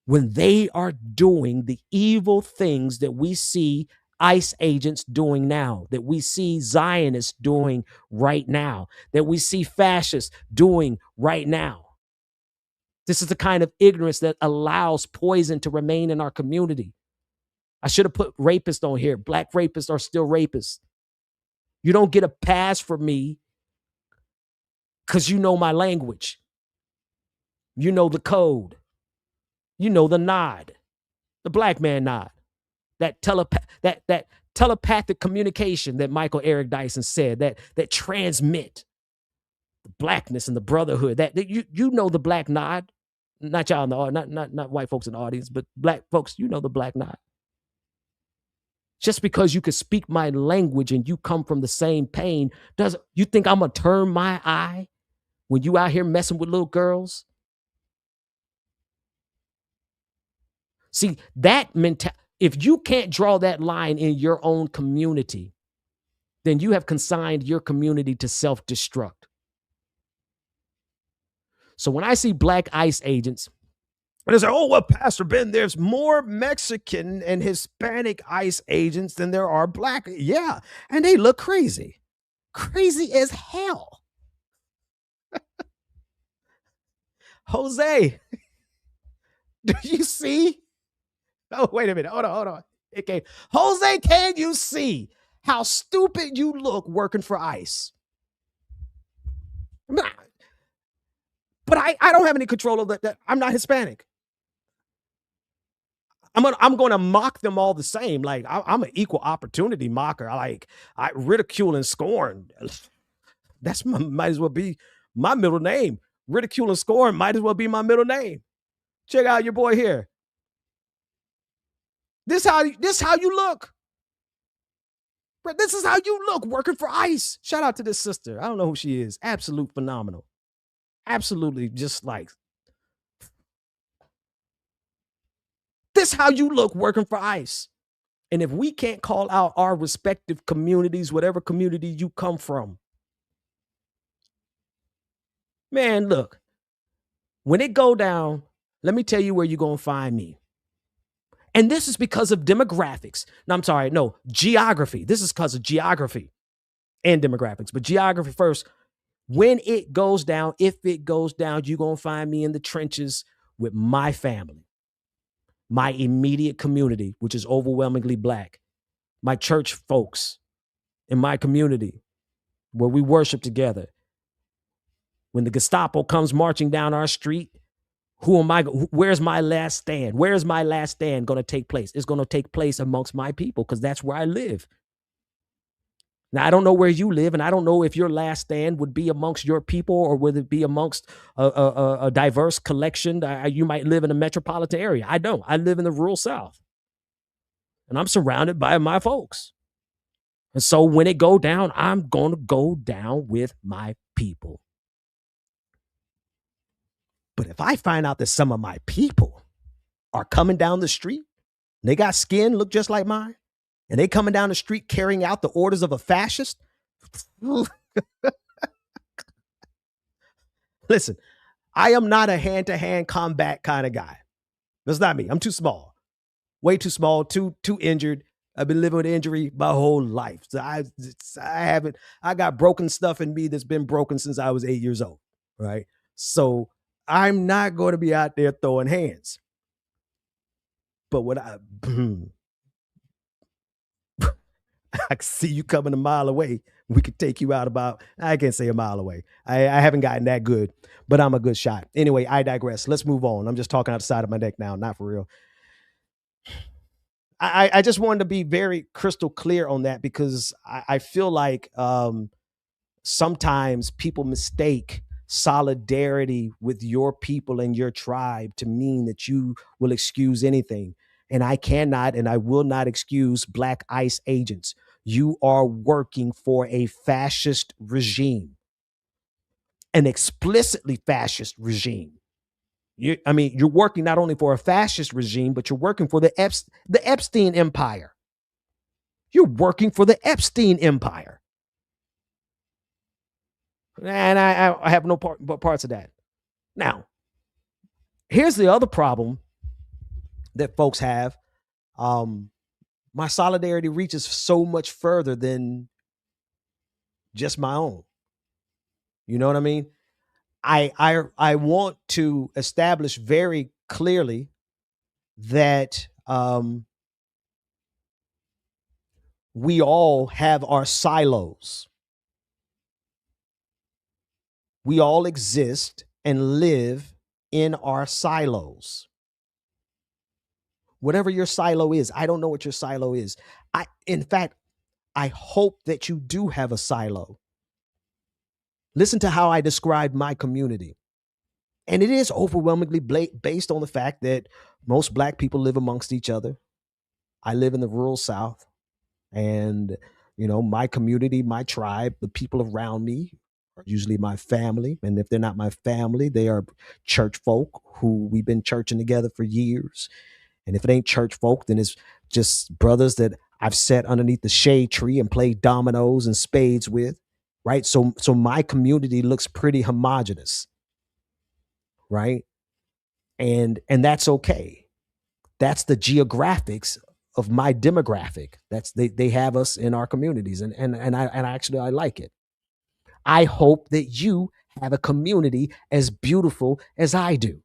when they are doing the evil things that we see ICE agents doing now, that we see Zionists doing right now, that we see fascists doing right now. This is the kind of ignorance that allows poison to remain in our community. I should have put rapist on here. Black rapists are still rapists. You don't get a pass from me because you know my language. You know the code. You know the nod, the black man nod, that telepathic communication that Michael Eric Dyson said, that transmit the blackness and the brotherhood. That you know the black nod, not y'all in the audience, not white folks in the audience, but black folks, you know the black nod. Just because you could speak my language and you come from the same pain, you think I'm gonna turn my eye when you out here messing with little girls? See, if you can't draw that line in your own community, then you have consigned your community to self-destruct. So when I see black ICE agents, and they say, oh, well, Pastor Ben, there's more Mexican and Hispanic ICE agents than there are black. Yeah, and they look crazy. Crazy as hell. Jose, do you see? Oh, wait a minute. Hold on. Okay. Jose, can you see how stupid you look working for ICE? But I don't have any control of that. I'm not Hispanic. I'm gonna mock them all the same. Like I'm an equal opportunity mocker. I ridicule and scorn. That's might as well be my middle name. Ridicule and scorn might as well be my middle name. Check out your boy here. This how you look. This is how you look working for ICE. Shout out to this sister. I don't know who she is. Absolute phenomenal. Absolutely just like. This how you look working for ICE. And if we can't call out our respective communities, whatever community you come from, man, look, when it go down, let me tell you where you're going to find me. And this is because of demographics. No, I'm sorry. No, geography. This is because of geography and demographics. But geography first. When it goes down, if it goes down, you're going to find me in the trenches with my family, my immediate community, which is overwhelmingly Black, my church folks in my community where we worship together. When the Gestapo comes marching down our street, where's my last stand? Where's my last stand going to take place? It's going to take place amongst my people because that's where I live. Now, I don't know where you live, and I don't know if your last stand would be amongst your people or would it be amongst a diverse collection. You might live in a metropolitan area. I don't. I live in the rural South, and I'm surrounded by my folks. And so when it go down, I'm going to go down with my people. But if I find out that some of my people are coming down the street, and they got skin look just like mine, and they coming down the street carrying out the orders of a fascist, listen, I am not a hand-to-hand combat kind of guy. That's not me. I'm too small, way too small, too injured. I've been living with injury my whole life. So I got broken stuff in me that's been broken since I was 8 years old, right? So I'm not going to be out there throwing hands. But what I can see you coming a mile away. We could take you out about, I can't say a mile away. I haven't gotten that good, but I'm a good shot. Anyway, I digress. Let's move on. I'm just talking out the side of my neck now, not for real. I just wanted to be very crystal clear on that because I feel like sometimes people mistake solidarity with your people and your tribe to mean that you will excuse anything. And I cannot and I will not excuse Black ICE agents. You are working for a fascist regime, an explicitly fascist regime. You're working not only for a fascist regime, but you're working for the Epstein Empire. You're working for the Epstein Empire. And I have no parts of that. Now, here's the other problem that folks have. My solidarity reaches so much further than just my own. You know what I mean? I want to establish very clearly that we all have our silos. We all exist and live in our silos. Whatever your silo is, I don't know what your silo is. In fact, I hope that you do have a silo. Listen to how I described my community. And it is overwhelmingly based on the fact that most Black people live amongst each other. I live in the rural South. And, my community, my tribe, the people around me are usually my family. And if they're not my family, they are church folk who we've been churching together for years. And if it ain't church folk, then it's just brothers that I've sat underneath the shade tree and played dominoes and spades with. Right. So my community looks pretty homogenous. Right. And that's okay. That's the geographics of my demographic. They have us in our communities. And I like it. I hope that you have a community as beautiful as I do.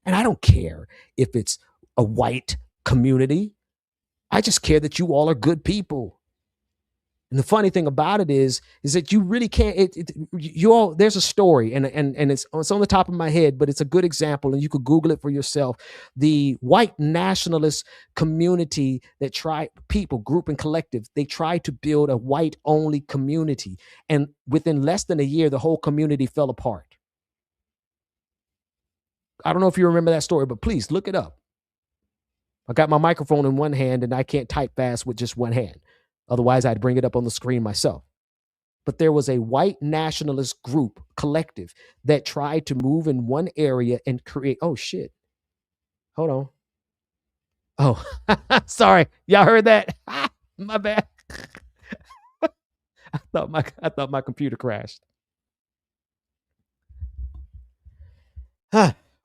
And I don't care if it's a white community. I just care that you all are good people. And the funny thing about it is that you really can't. You all, there's a story, and it's on the top of my head, but it's a good example, and you could Google it for yourself. The white nationalist community that group and collective, they tried to build a white only community, and within less than a year, the whole community fell apart. I don't know if you remember that story, but please look it up. I got my microphone in one hand, and I can't type fast with just one hand. Otherwise, I'd bring it up on the screen myself. But there was a white nationalist group, collective, that tried to move in one area and create. Oh, shit. Hold on. Oh, sorry. Y'all heard that? My bad. I thought my computer crashed.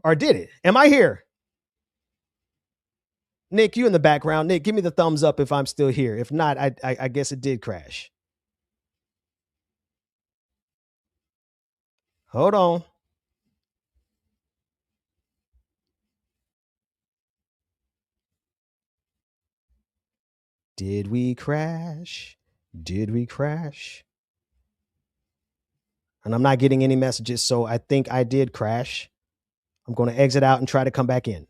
Or did it? Am I here? Nick, you in the background. Nick, give me the thumbs up if I'm still here. If not, I guess it did crash. Hold on. Did we crash? Did we crash? And I'm not getting any messages, so I think I did crash. I'm going to exit out and try to come back in.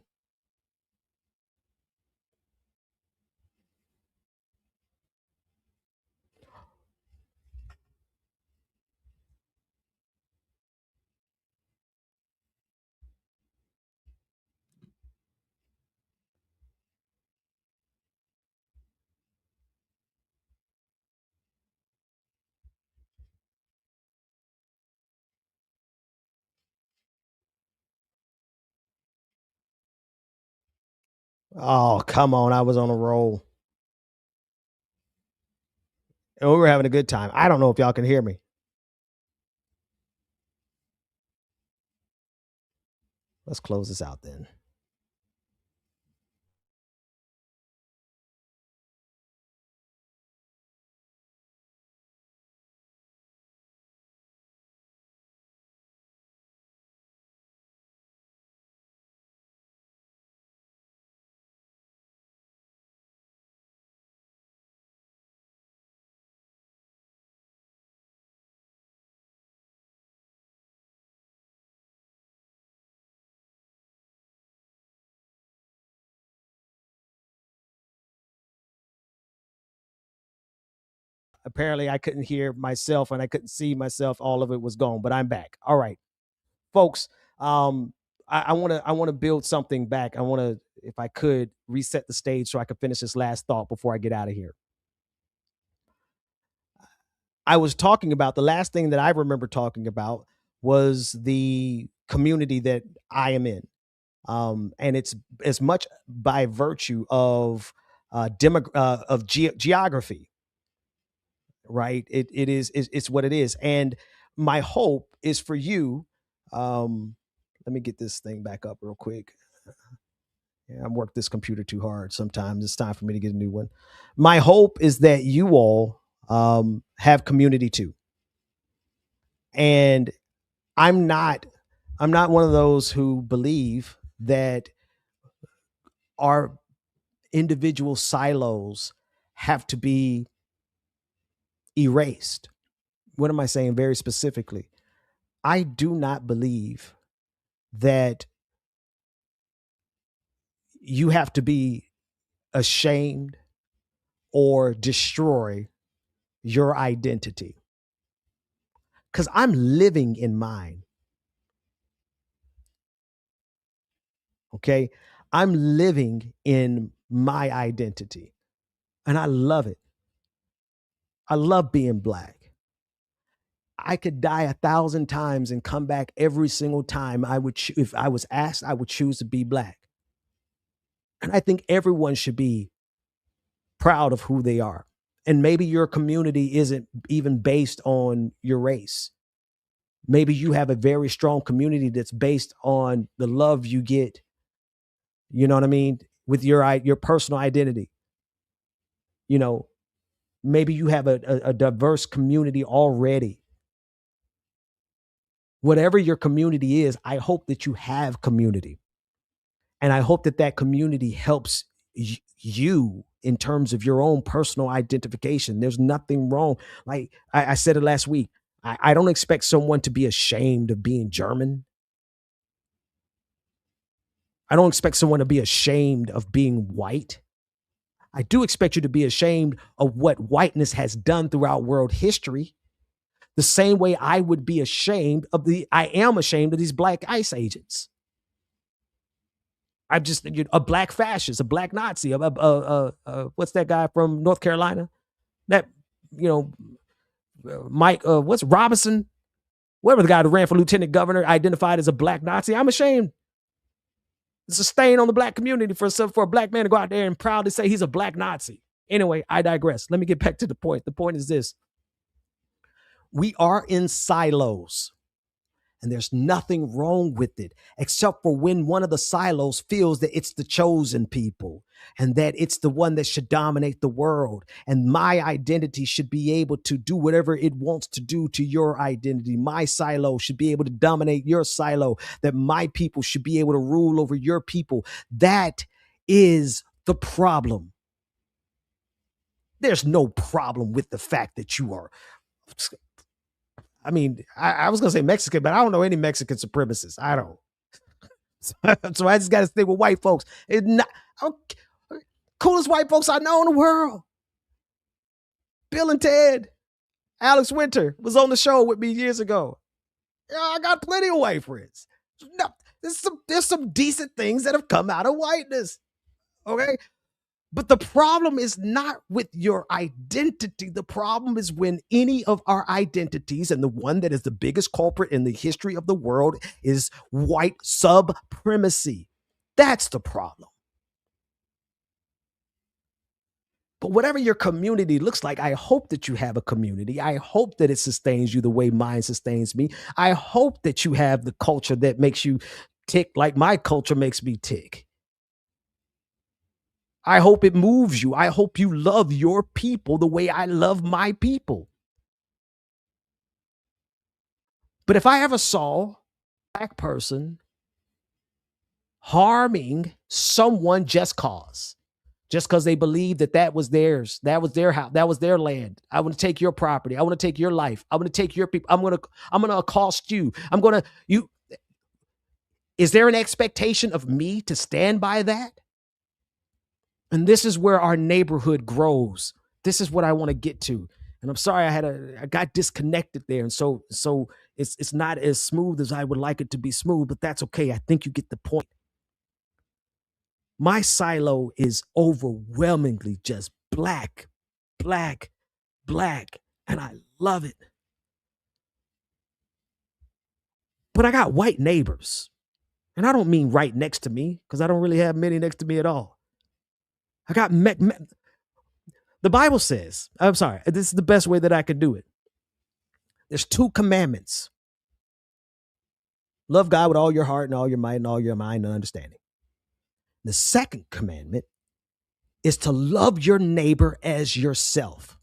Oh, come on. I was on a roll. And we were having a good time. I don't know if y'all can hear me. Let's close this out then. Apparently I couldn't hear myself and I couldn't see myself. All of it was gone, but I'm back. All right, folks. I want to build something back. I want to, if I could, reset the stage so I could finish this last thought before I get out of here. I was talking about, the last thing that I remember talking about was the community that I am in. And it's as much by virtue of geography, right? It's what it is. And my hope is for you. Let me get this thing back up real quick. Yeah, I've worked this computer too hard. Sometimes it's time for me to get a new one. My hope is that you all have community too. And I'm not one of those who believe that our individual silos have to be erased. What am I saying very specifically? I do not believe that you have to be ashamed or destroy your identity, because I'm living in mine. Okay. I'm living in my identity and I love it. I love being Black. I could die 1,000 times and come back every single time. If I was asked, I would choose to be Black. And I think everyone should be proud of who they are. And maybe your community isn't even based on your race. Maybe you have a very strong community that's based on the love you get, you know what I mean, with your personal identity. You know, maybe you have a diverse community already. Whatever your community is, I hope that you have community. And I hope that community helps you in terms of your own personal identification. There's nothing wrong. Like I said it last week, I don't expect someone to be ashamed of being German. I don't expect someone to be ashamed of being white. I do expect you to be ashamed of what whiteness has done throughout world history. The same way I would be ashamed of I am ashamed of these black ICE agents. I'm just a black fascist, a black Nazi, what's that guy from North Carolina? That, Mike, what's Robinson? Whatever the guy that ran for lieutenant governor identified as a black Nazi. I'm ashamed. It's a stain on the black community for a black man to go out there and proudly say he's a black Nazi. Anyway, I digress. Let me get back to the point. The point is this. We are in silos, and there's nothing wrong with it, except for when one of the silos feels that it's the chosen people and that it's the one that should dominate the world. And my identity should be able to do whatever it wants to do to your identity. My silo should be able to dominate your silo, that my people should be able to rule over your people. That is the problem. There's no problem with the fact that you are, I was going to say Mexican, but I don't know any Mexican supremacists. I don't. So I just got to stick with white folks. Coolest white folks I know in the world. Bill and Ted. Alex Winter was on the show with me years ago. Yeah, I got plenty of white friends. No, there's some decent things that have come out of whiteness. Okay? But the problem is not with your identity. The problem is when any of our identities, and the one that is the biggest culprit in the history of the world is white supremacy. That's the problem. But whatever your community looks like, I hope that you have a community. I hope that it sustains you the way mine sustains me. I hope that you have the culture that makes you tick like my culture makes me tick. I hope it moves you. I hope you love your people the way I love my people. But if I ever saw a black person harming someone just because they believe that was theirs, that was their house, that was their land, I want to take your property, I want to take your life, I want to take your people, I'm going to accost you, is there an expectation of me to stand by that? And this is where our neighborhood grows. This is what I want to get to. And I'm sorry I got disconnected there. And so it's not as smooth as I would like it to be smooth, but that's okay. I think you get the point. My silo is overwhelmingly just black, black, black, and I love it. But I got white neighbors. And I don't mean right next to me, because I don't really have many next to me at all. I got the Bible says, I'm sorry, this is the best way that I could do it. There's 2 commandments. Love God with all your heart and all your might and all your mind and understanding. The second commandment is to love your neighbor as yourself.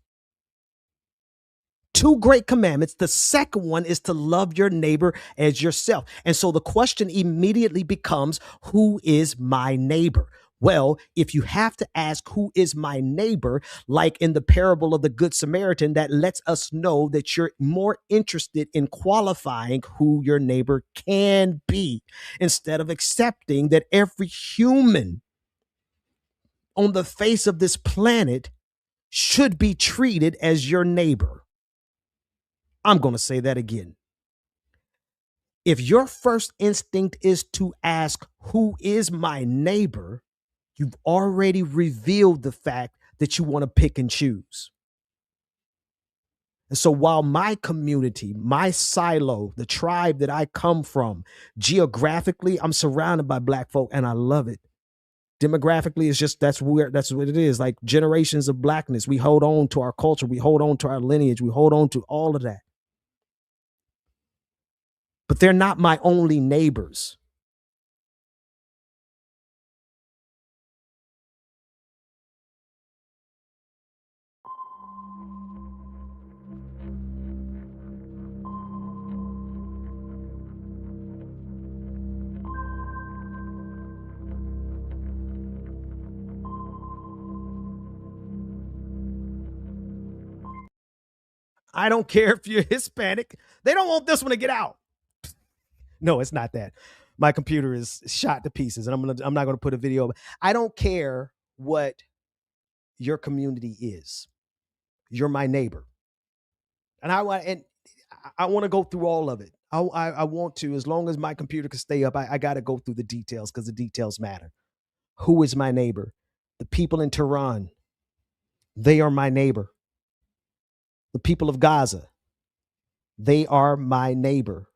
2 great commandments. The second one is to love your neighbor as yourself. And so the question immediately becomes, who is my neighbor? Well, if you have to ask who is my neighbor, like in the parable of the Good Samaritan, that lets us know that you're more interested in qualifying who your neighbor can be, instead of accepting that every human on the face of this planet should be treated as your neighbor. I'm going to say that again. If your first instinct is to ask, who is my neighbor? You've already revealed the fact that you want to pick and choose. And so while my community, my silo, the tribe that I come from, geographically, I'm surrounded by black folk and I love it. Demographically, it's just, that's what it is. Like generations of blackness. We hold on to our culture. We hold on to our lineage. We hold on to all of that. But they're not my only neighbors. I don't care if you're Hispanic. They don't want this one to get out. No, it's not that. My computer is shot to pieces, and I'm not gonna put a video. I don't care what your community is. You're my neighbor, and I want to go through all of it. I want to, as long as my computer can stay up. I got to go through the details because the details matter. Who is my neighbor? The people in Tehran, they are my neighbor. The people of Gaza, they are my neighbor.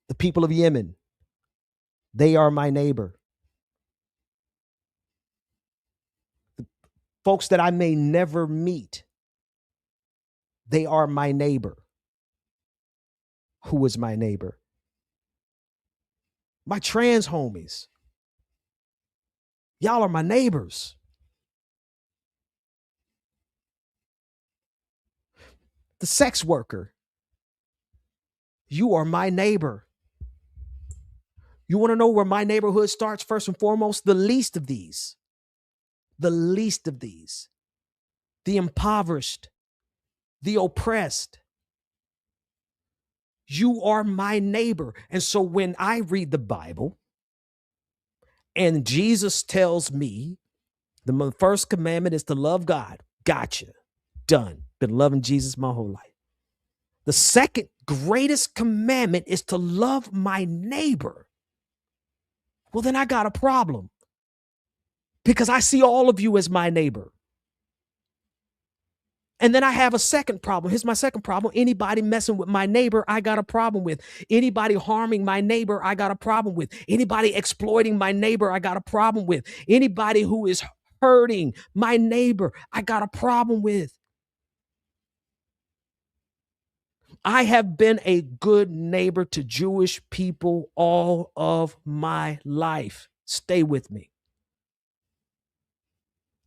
The people of Yemen, they are my neighbor. The folks that I may never meet, they are my neighbor. Who is my neighbor? My trans homies. Y'all are my neighbors. The sex worker, you are my neighbor. You want to know where my neighborhood starts? First and foremost, the least of these. The least of these. The impoverished. The oppressed. You are my neighbor. And so when I read the Bible and Jesus tells me the first commandment is to love God, gotcha, done. Been loving Jesus my whole life. The second greatest commandment is to love my neighbor. Well, then I got a problem because I see all of you as my neighbor. And then I have a second problem. Here's my second problem. Anybody messing with my neighbor, I got a problem with. Anybody harming my neighbor, I got a problem with. Anybody exploiting my neighbor, I got a problem with. Anybody who is hurting my neighbor, I got a problem with. I have been a good neighbor to Jewish people all of my life. Stay with me.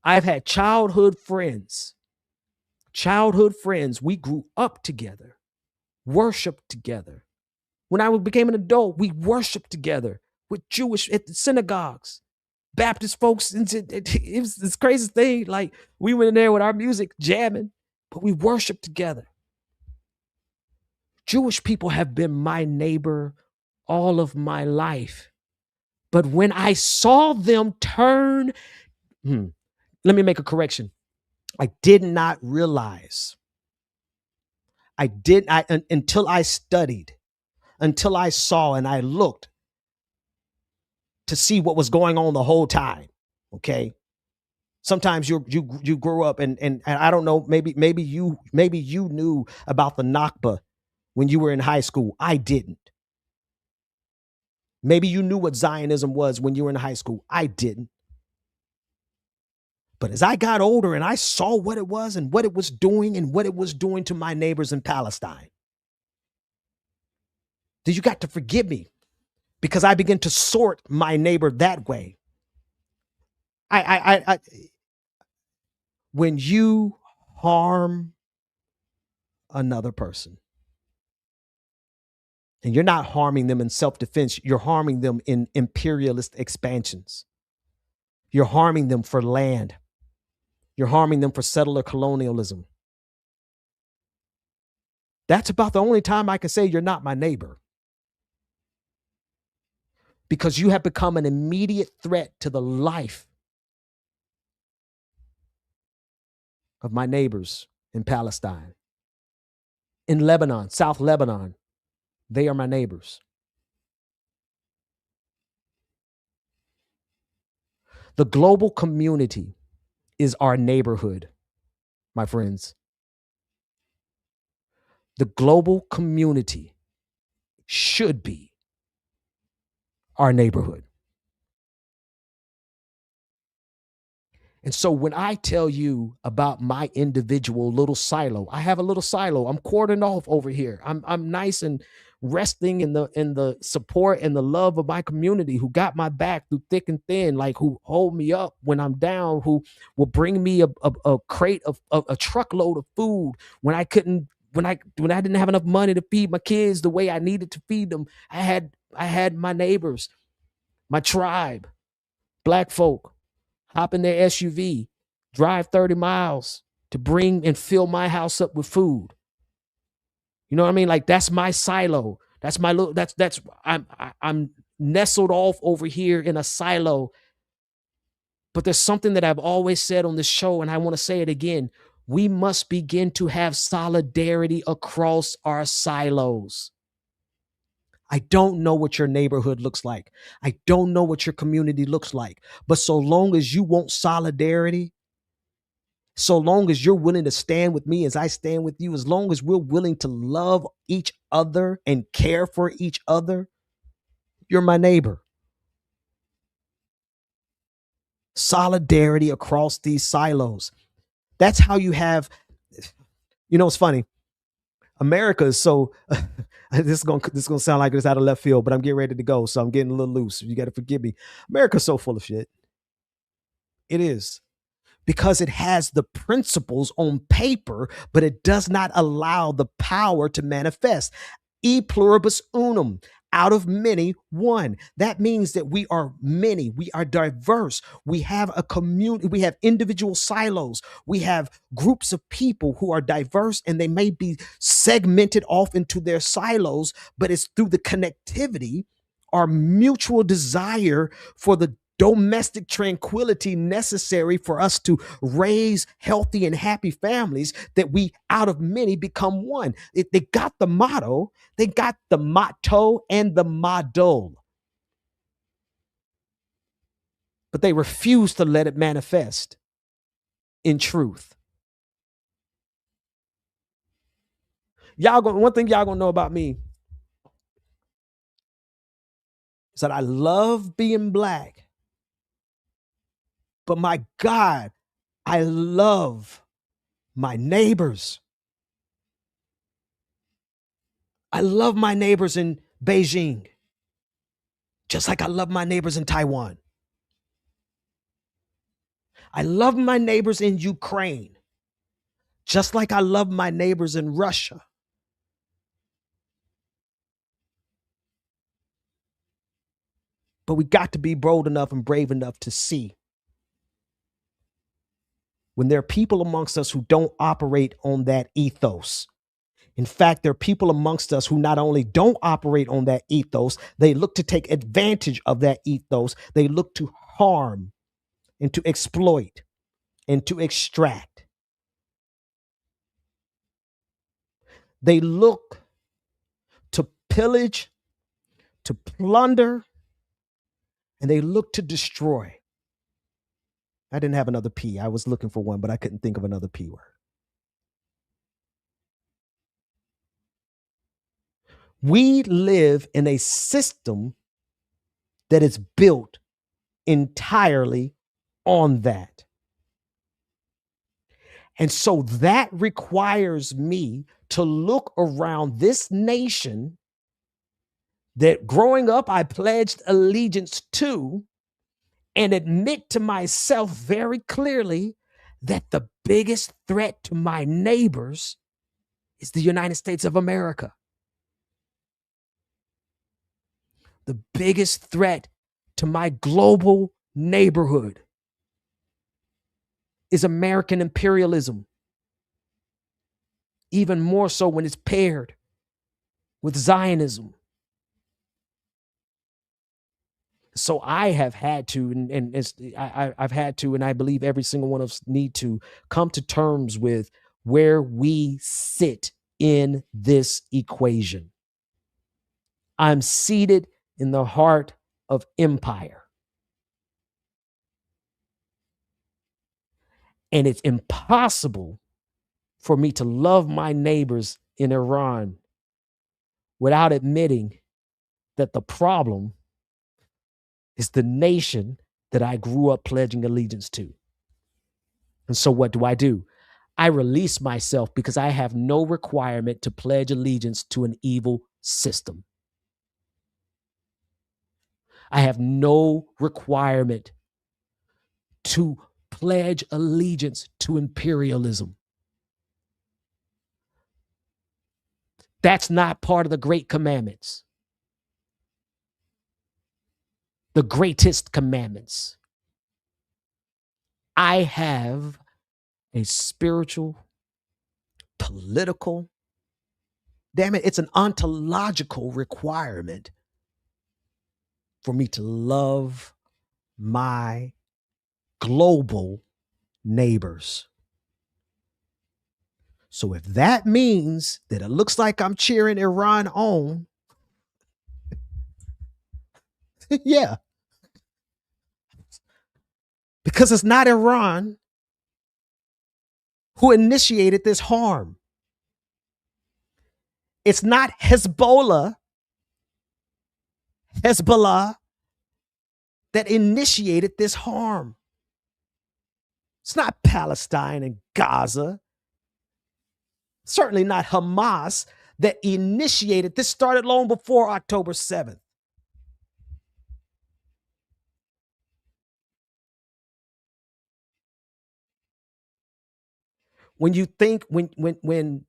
I've had childhood friends. We grew up together, worshiped together. When I became an adult, we worshiped together with Jewish at the synagogues, Baptist folks. It was this crazy thing. Like we went in there with our music jamming, but we worshiped together. Jewish people have been my neighbor all of my life. But when I saw them turn, let me make a correction. I did not realize. Until I studied, until I saw and I looked to see what was going on the whole time. Okay. Sometimes you grow up and I don't know, maybe you knew about the Nakba when you were in high school. I didn't. Maybe you knew what Zionism was when you were in high school. I didn't. But as I got older and I saw what it was and what it was doing and what it was doing to my neighbors in Palestine, then you got to forgive me because I began to sort my neighbor that way. When you harm another person, and you're not harming them in self-defense, you're harming them in imperialist expansions. You're harming them for land. You're harming them for settler colonialism. That's about the only time I can say you're not my neighbor. Because you have become an immediate threat to the life of my neighbors in Palestine, in Lebanon, South Lebanon. They are my neighbors. The global community is our neighborhood, my friends. The global community should be our neighborhood. And so when I tell you about my individual little silo, I have a little silo. I'm cordoned off over here. I'm nice and resting in the support and the love of my community who got my back through thick and thin, like who hold me up when I'm down, who will bring me a crate of a truckload of food when I didn't have enough money to feed my kids the way I needed to feed them. I had my neighbors, my tribe, black folk, hop in their SUV, drive 30 miles to bring and fill my house up with food. You know what I mean? Like, that's my silo. That's my little, I'm nestled off over here in a silo. But there's something that I've always said on this show, and I want to say it again. We must begin to have solidarity across our silos. I don't know what your neighborhood looks like. I don't know what your community looks like. But so long as you want solidarity, so long as you're willing to stand with me as I stand with you, as long as we're willing to love each other and care for each other, you're my neighbor. Solidarity across these silos. That's how you have, you know, it's funny. America is so, this is gonna sound like it's out of left field, but I'm getting ready to go, so I'm getting a little loose. You got to forgive me. America's so full of shit. It is. Because it has the principles on paper, but it does not allow the power to manifest. E pluribus unum, out of many, one. That means that we are many, we are diverse. We have a community, we have individual silos. We have groups of people who are diverse, and they may be segmented off into their silos, but it's through the connectivity, our mutual desire for the domestic tranquility necessary for us to raise healthy and happy families, that we out of many become one. They got the motto, they got the motto and the model, but they refuse to let it manifest in truth. One thing y'all gonna know about me is that I love being Black, but my God, I love my neighbors. I love my neighbors in Beijing, just like I love my neighbors in Taiwan. I love my neighbors in Ukraine, just like I love my neighbors in Russia. But we got to be bold enough and brave enough to see when there are people amongst us who don't operate on that ethos. In fact, there are people amongst us who not only don't operate on that ethos, they look to take advantage of that ethos. They look to harm and to exploit and to extract. They look to pillage, to plunder, and they look to destroy. I didn't have another P. I was looking for one, but I couldn't think of another P word. We live in a system that is built entirely on that. And so that requires me to look around this nation that growing up I pledged allegiance to, and admit to myself very clearly that the biggest threat to my neighbors is the United States of America. The biggest threat to my global neighborhood is American imperialism, even more so when it's paired with Zionism. So I have had to, I've had to, and I believe every single one of us need to come to terms with where we sit in this equation. I'm seated in the heart of empire. And it's impossible for me to love my neighbors in Iran without admitting that the problem is the nation that I grew up pledging allegiance to. And so what do? I release myself because I have no requirement to pledge allegiance to an evil system. I have no requirement to pledge allegiance to imperialism. That's not part of the great commandments. The greatest commandments. I have a spiritual, political, damn it, it's an ontological requirement for me to love my global neighbors. So if that means that it looks like I'm cheering Iran on, yeah, because it's not Iran who initiated this harm. It's not Hezbollah that initiated this harm. It's not Palestine and Gaza. Certainly not Hamas that initiated this. Started long before October 7th. When you think, when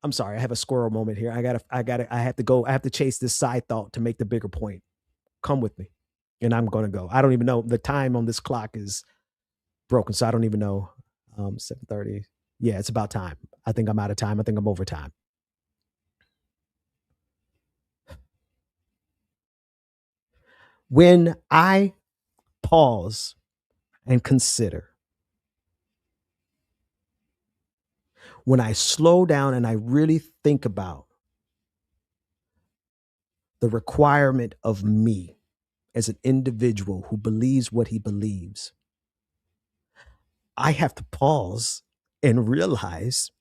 I'm sorry, I have a squirrel moment here. I have to chase this side thought to make the bigger point. Come with me. And I'm going to go. I don't even know. The time on this clock is broken, so I don't even know. 7:30. Yeah, it's about time. I think I'm out of time. I think I'm over time. When I pause and consider, when I slow down and I really think about the requirement of me as an individual who believes what he believes, I have to pause and realize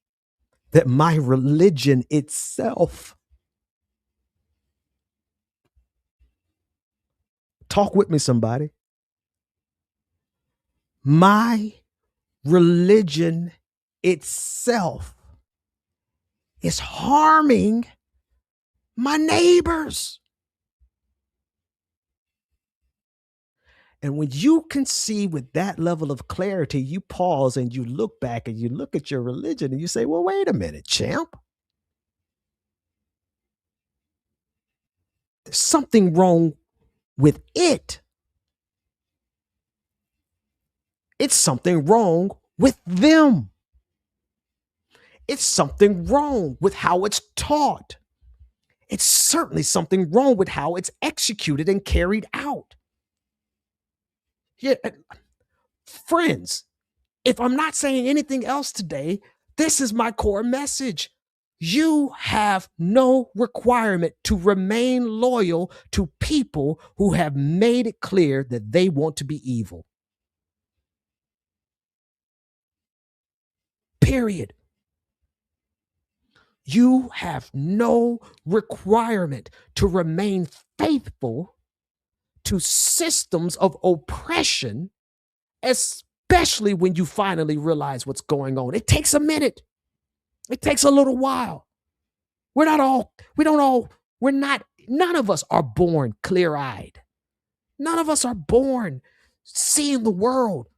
that my religion itself, talk with me, somebody, my religion itself is harming my neighbors. And when you can see with that level of clarity, you pause and you look back and you look at your religion and you say, well, wait a minute, champ. There's something wrong with it. It's something wrong with them. It's something wrong with how it's taught. It's certainly something wrong with how it's executed and carried out. Yeah, friends, if I'm not saying anything else today, this is my core message. You have no requirement to remain loyal to people who have made it clear that they want to be evil. Period. You have no requirement to remain faithful to systems of oppression, especially when you finally realize what's going on. It takes a minute. It takes a little while. None of us are born clear-eyed. None of us are born seeing the world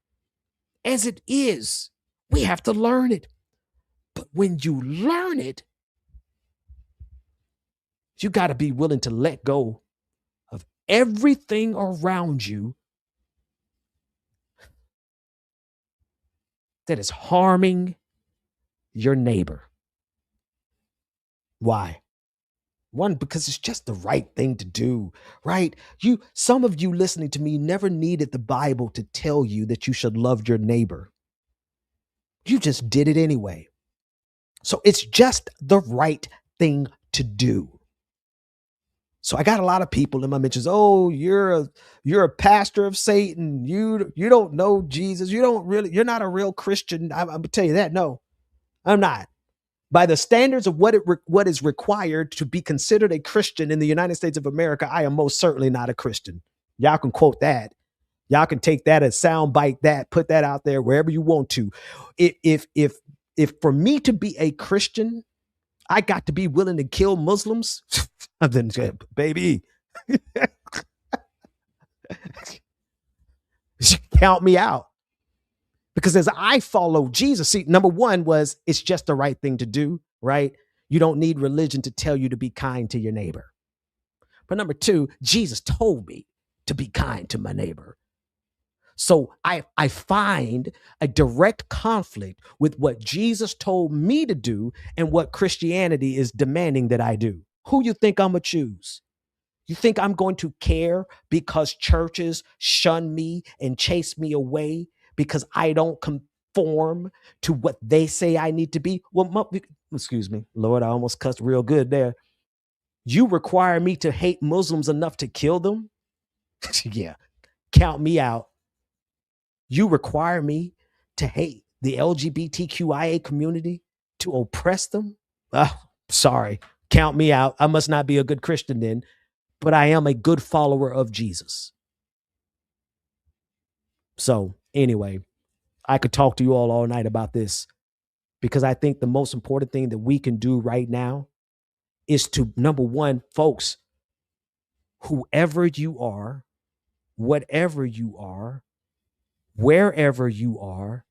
as it is. We have to learn it. But when you learn it, you got to be willing to let go of everything around you that is harming your neighbor. Why? One, because it's just the right thing to do, right? Some of you listening to me never needed the Bible to tell you that you should love your neighbor. You just did it anyway. So it's just the right thing to do. So I got a lot of people in my mentions. Oh, you're a pastor of Satan. You don't know Jesus. You're not a real Christian. I'm gonna tell you that. No, I'm not. By the standards of what is required to be considered a Christian in the United States of America, I am most certainly not a Christian. Y'all can quote that. Y'all can take that as sound bite that, put that out there wherever you want to. If for me to be a Christian, I got to be willing to kill Muslims. Then, baby, count me out. Because as I follow Jesus, see, number one was it's just the right thing to do, right? You don't need religion to tell you to be kind to your neighbor. But number two, Jesus told me to be kind to my neighbor. So I find a direct conflict with what Jesus told me to do and what Christianity is demanding that I do. Who you think I'm gonna choose? You think I'm going to care because churches shun me and chase me away because I don't conform to what they say I need to be? Well, excuse me, Lord, I almost cussed real good there. You require me to hate Muslims enough to kill them? Yeah, count me out. You require me to hate the LGBTQIA community, to oppress them? Sorry, count me out. I must not be a good Christian then, but I am a good follower of Jesus. So anyway, I could talk to you all night about this because I think the most important thing that we can do right now is to, number one, folks, whoever you are, whatever you are, wherever you are,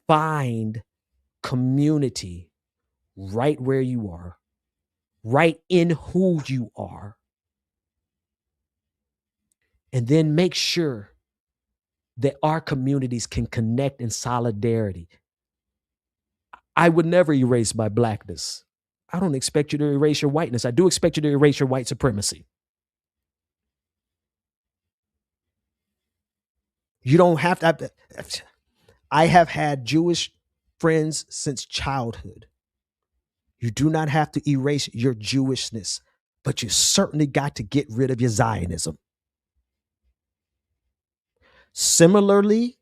find community right where you are, right in who you are, and then make sure that our communities can connect in solidarity. I would never erase my blackness. I don't expect you to erase your whiteness. I do expect you to erase your white supremacy. You don't have to. I have had Jewish friends since childhood. You do not have to erase your Jewishness, but you certainly got to get rid of your Zionism. Similarly,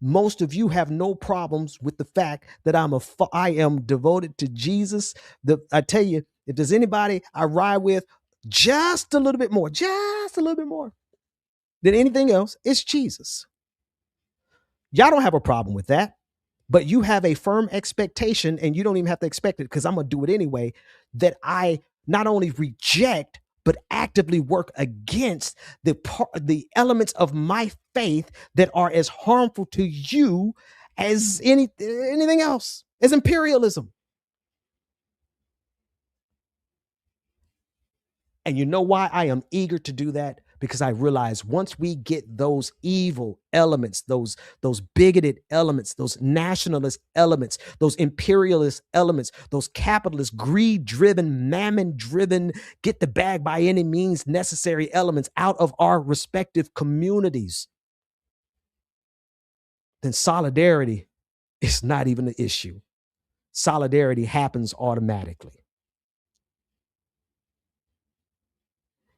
most of you have no problems with the fact that I am devoted to Jesus. I tell you, if there's anybody I ride with just a little bit more than anything else, it's Jesus. Y'all don't have a problem with that, but you have a firm expectation, and you don't even have to expect it because I'm going to do it anyway, that I not only reject, but actively work against the elements of my faith that are as harmful to you as anything else, as imperialism. And you know why I am eager to do that? Because I realize once we get those evil elements, those bigoted elements, those nationalist elements, those imperialist elements, those capitalist, greed-driven, mammon-driven, get the bag by any means necessary elements out of our respective communities, then solidarity is not even an issue. Solidarity happens automatically.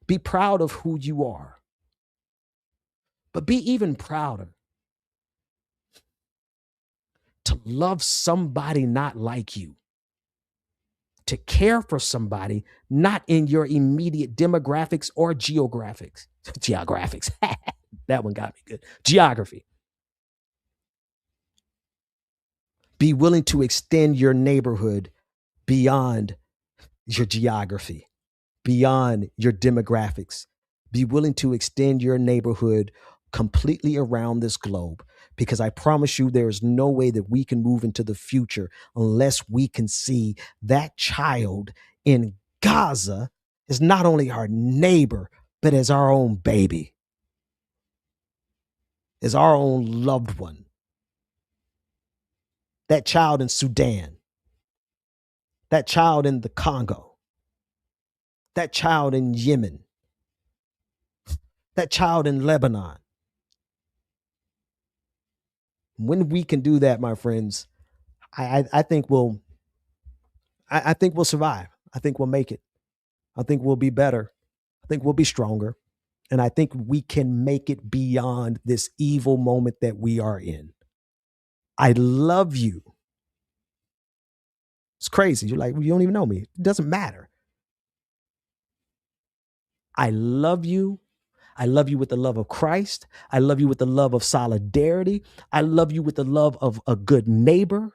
Be proud of who you are, but be even prouder to love somebody not like you, to care for somebody not in your immediate demographics or geographics. Geographics. That one got me good. Geography. Be willing to extend your neighborhood beyond your geography, beyond your demographics. Be willing to extend your neighborhood completely around this globe, because I promise you there is no way that we can move into the future unless we can see that child in Gaza is not only our neighbor, but as our own baby, as our own loved one. That child in Sudan, that child in the Congo, that child in Yemen, that child in Lebanon. When we can do that, my friends, I think we'll survive. I think we'll make it. I think we'll be better. I think we'll be stronger. And I think we can make it beyond this evil moment that we are in. I love you. It's crazy. You're like, well, you don't even know me. It doesn't matter. I love you. I love you with the love of Christ. I love you with the love of solidarity. I love you with the love of a good neighbor.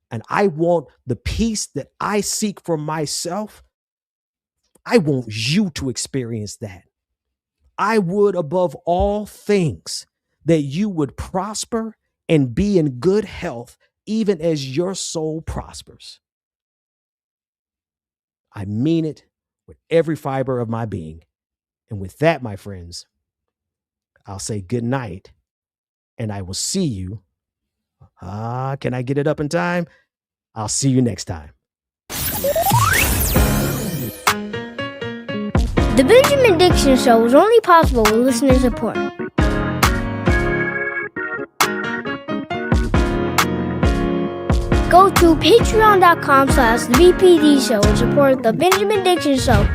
And I want the peace that I seek for myself. I want you to experience that. I would, above all things, that you would prosper and be in good health, even as your soul prospers. I mean it with every fiber of my being. And with that, my friends, I'll say good night, and I will see you. Can I get it up in time? I'll see you next time. The Benjamin Dixon Show was only possible with listener support. Go to patreon.com/the BPD Show and support the Benjamin Dixon Show.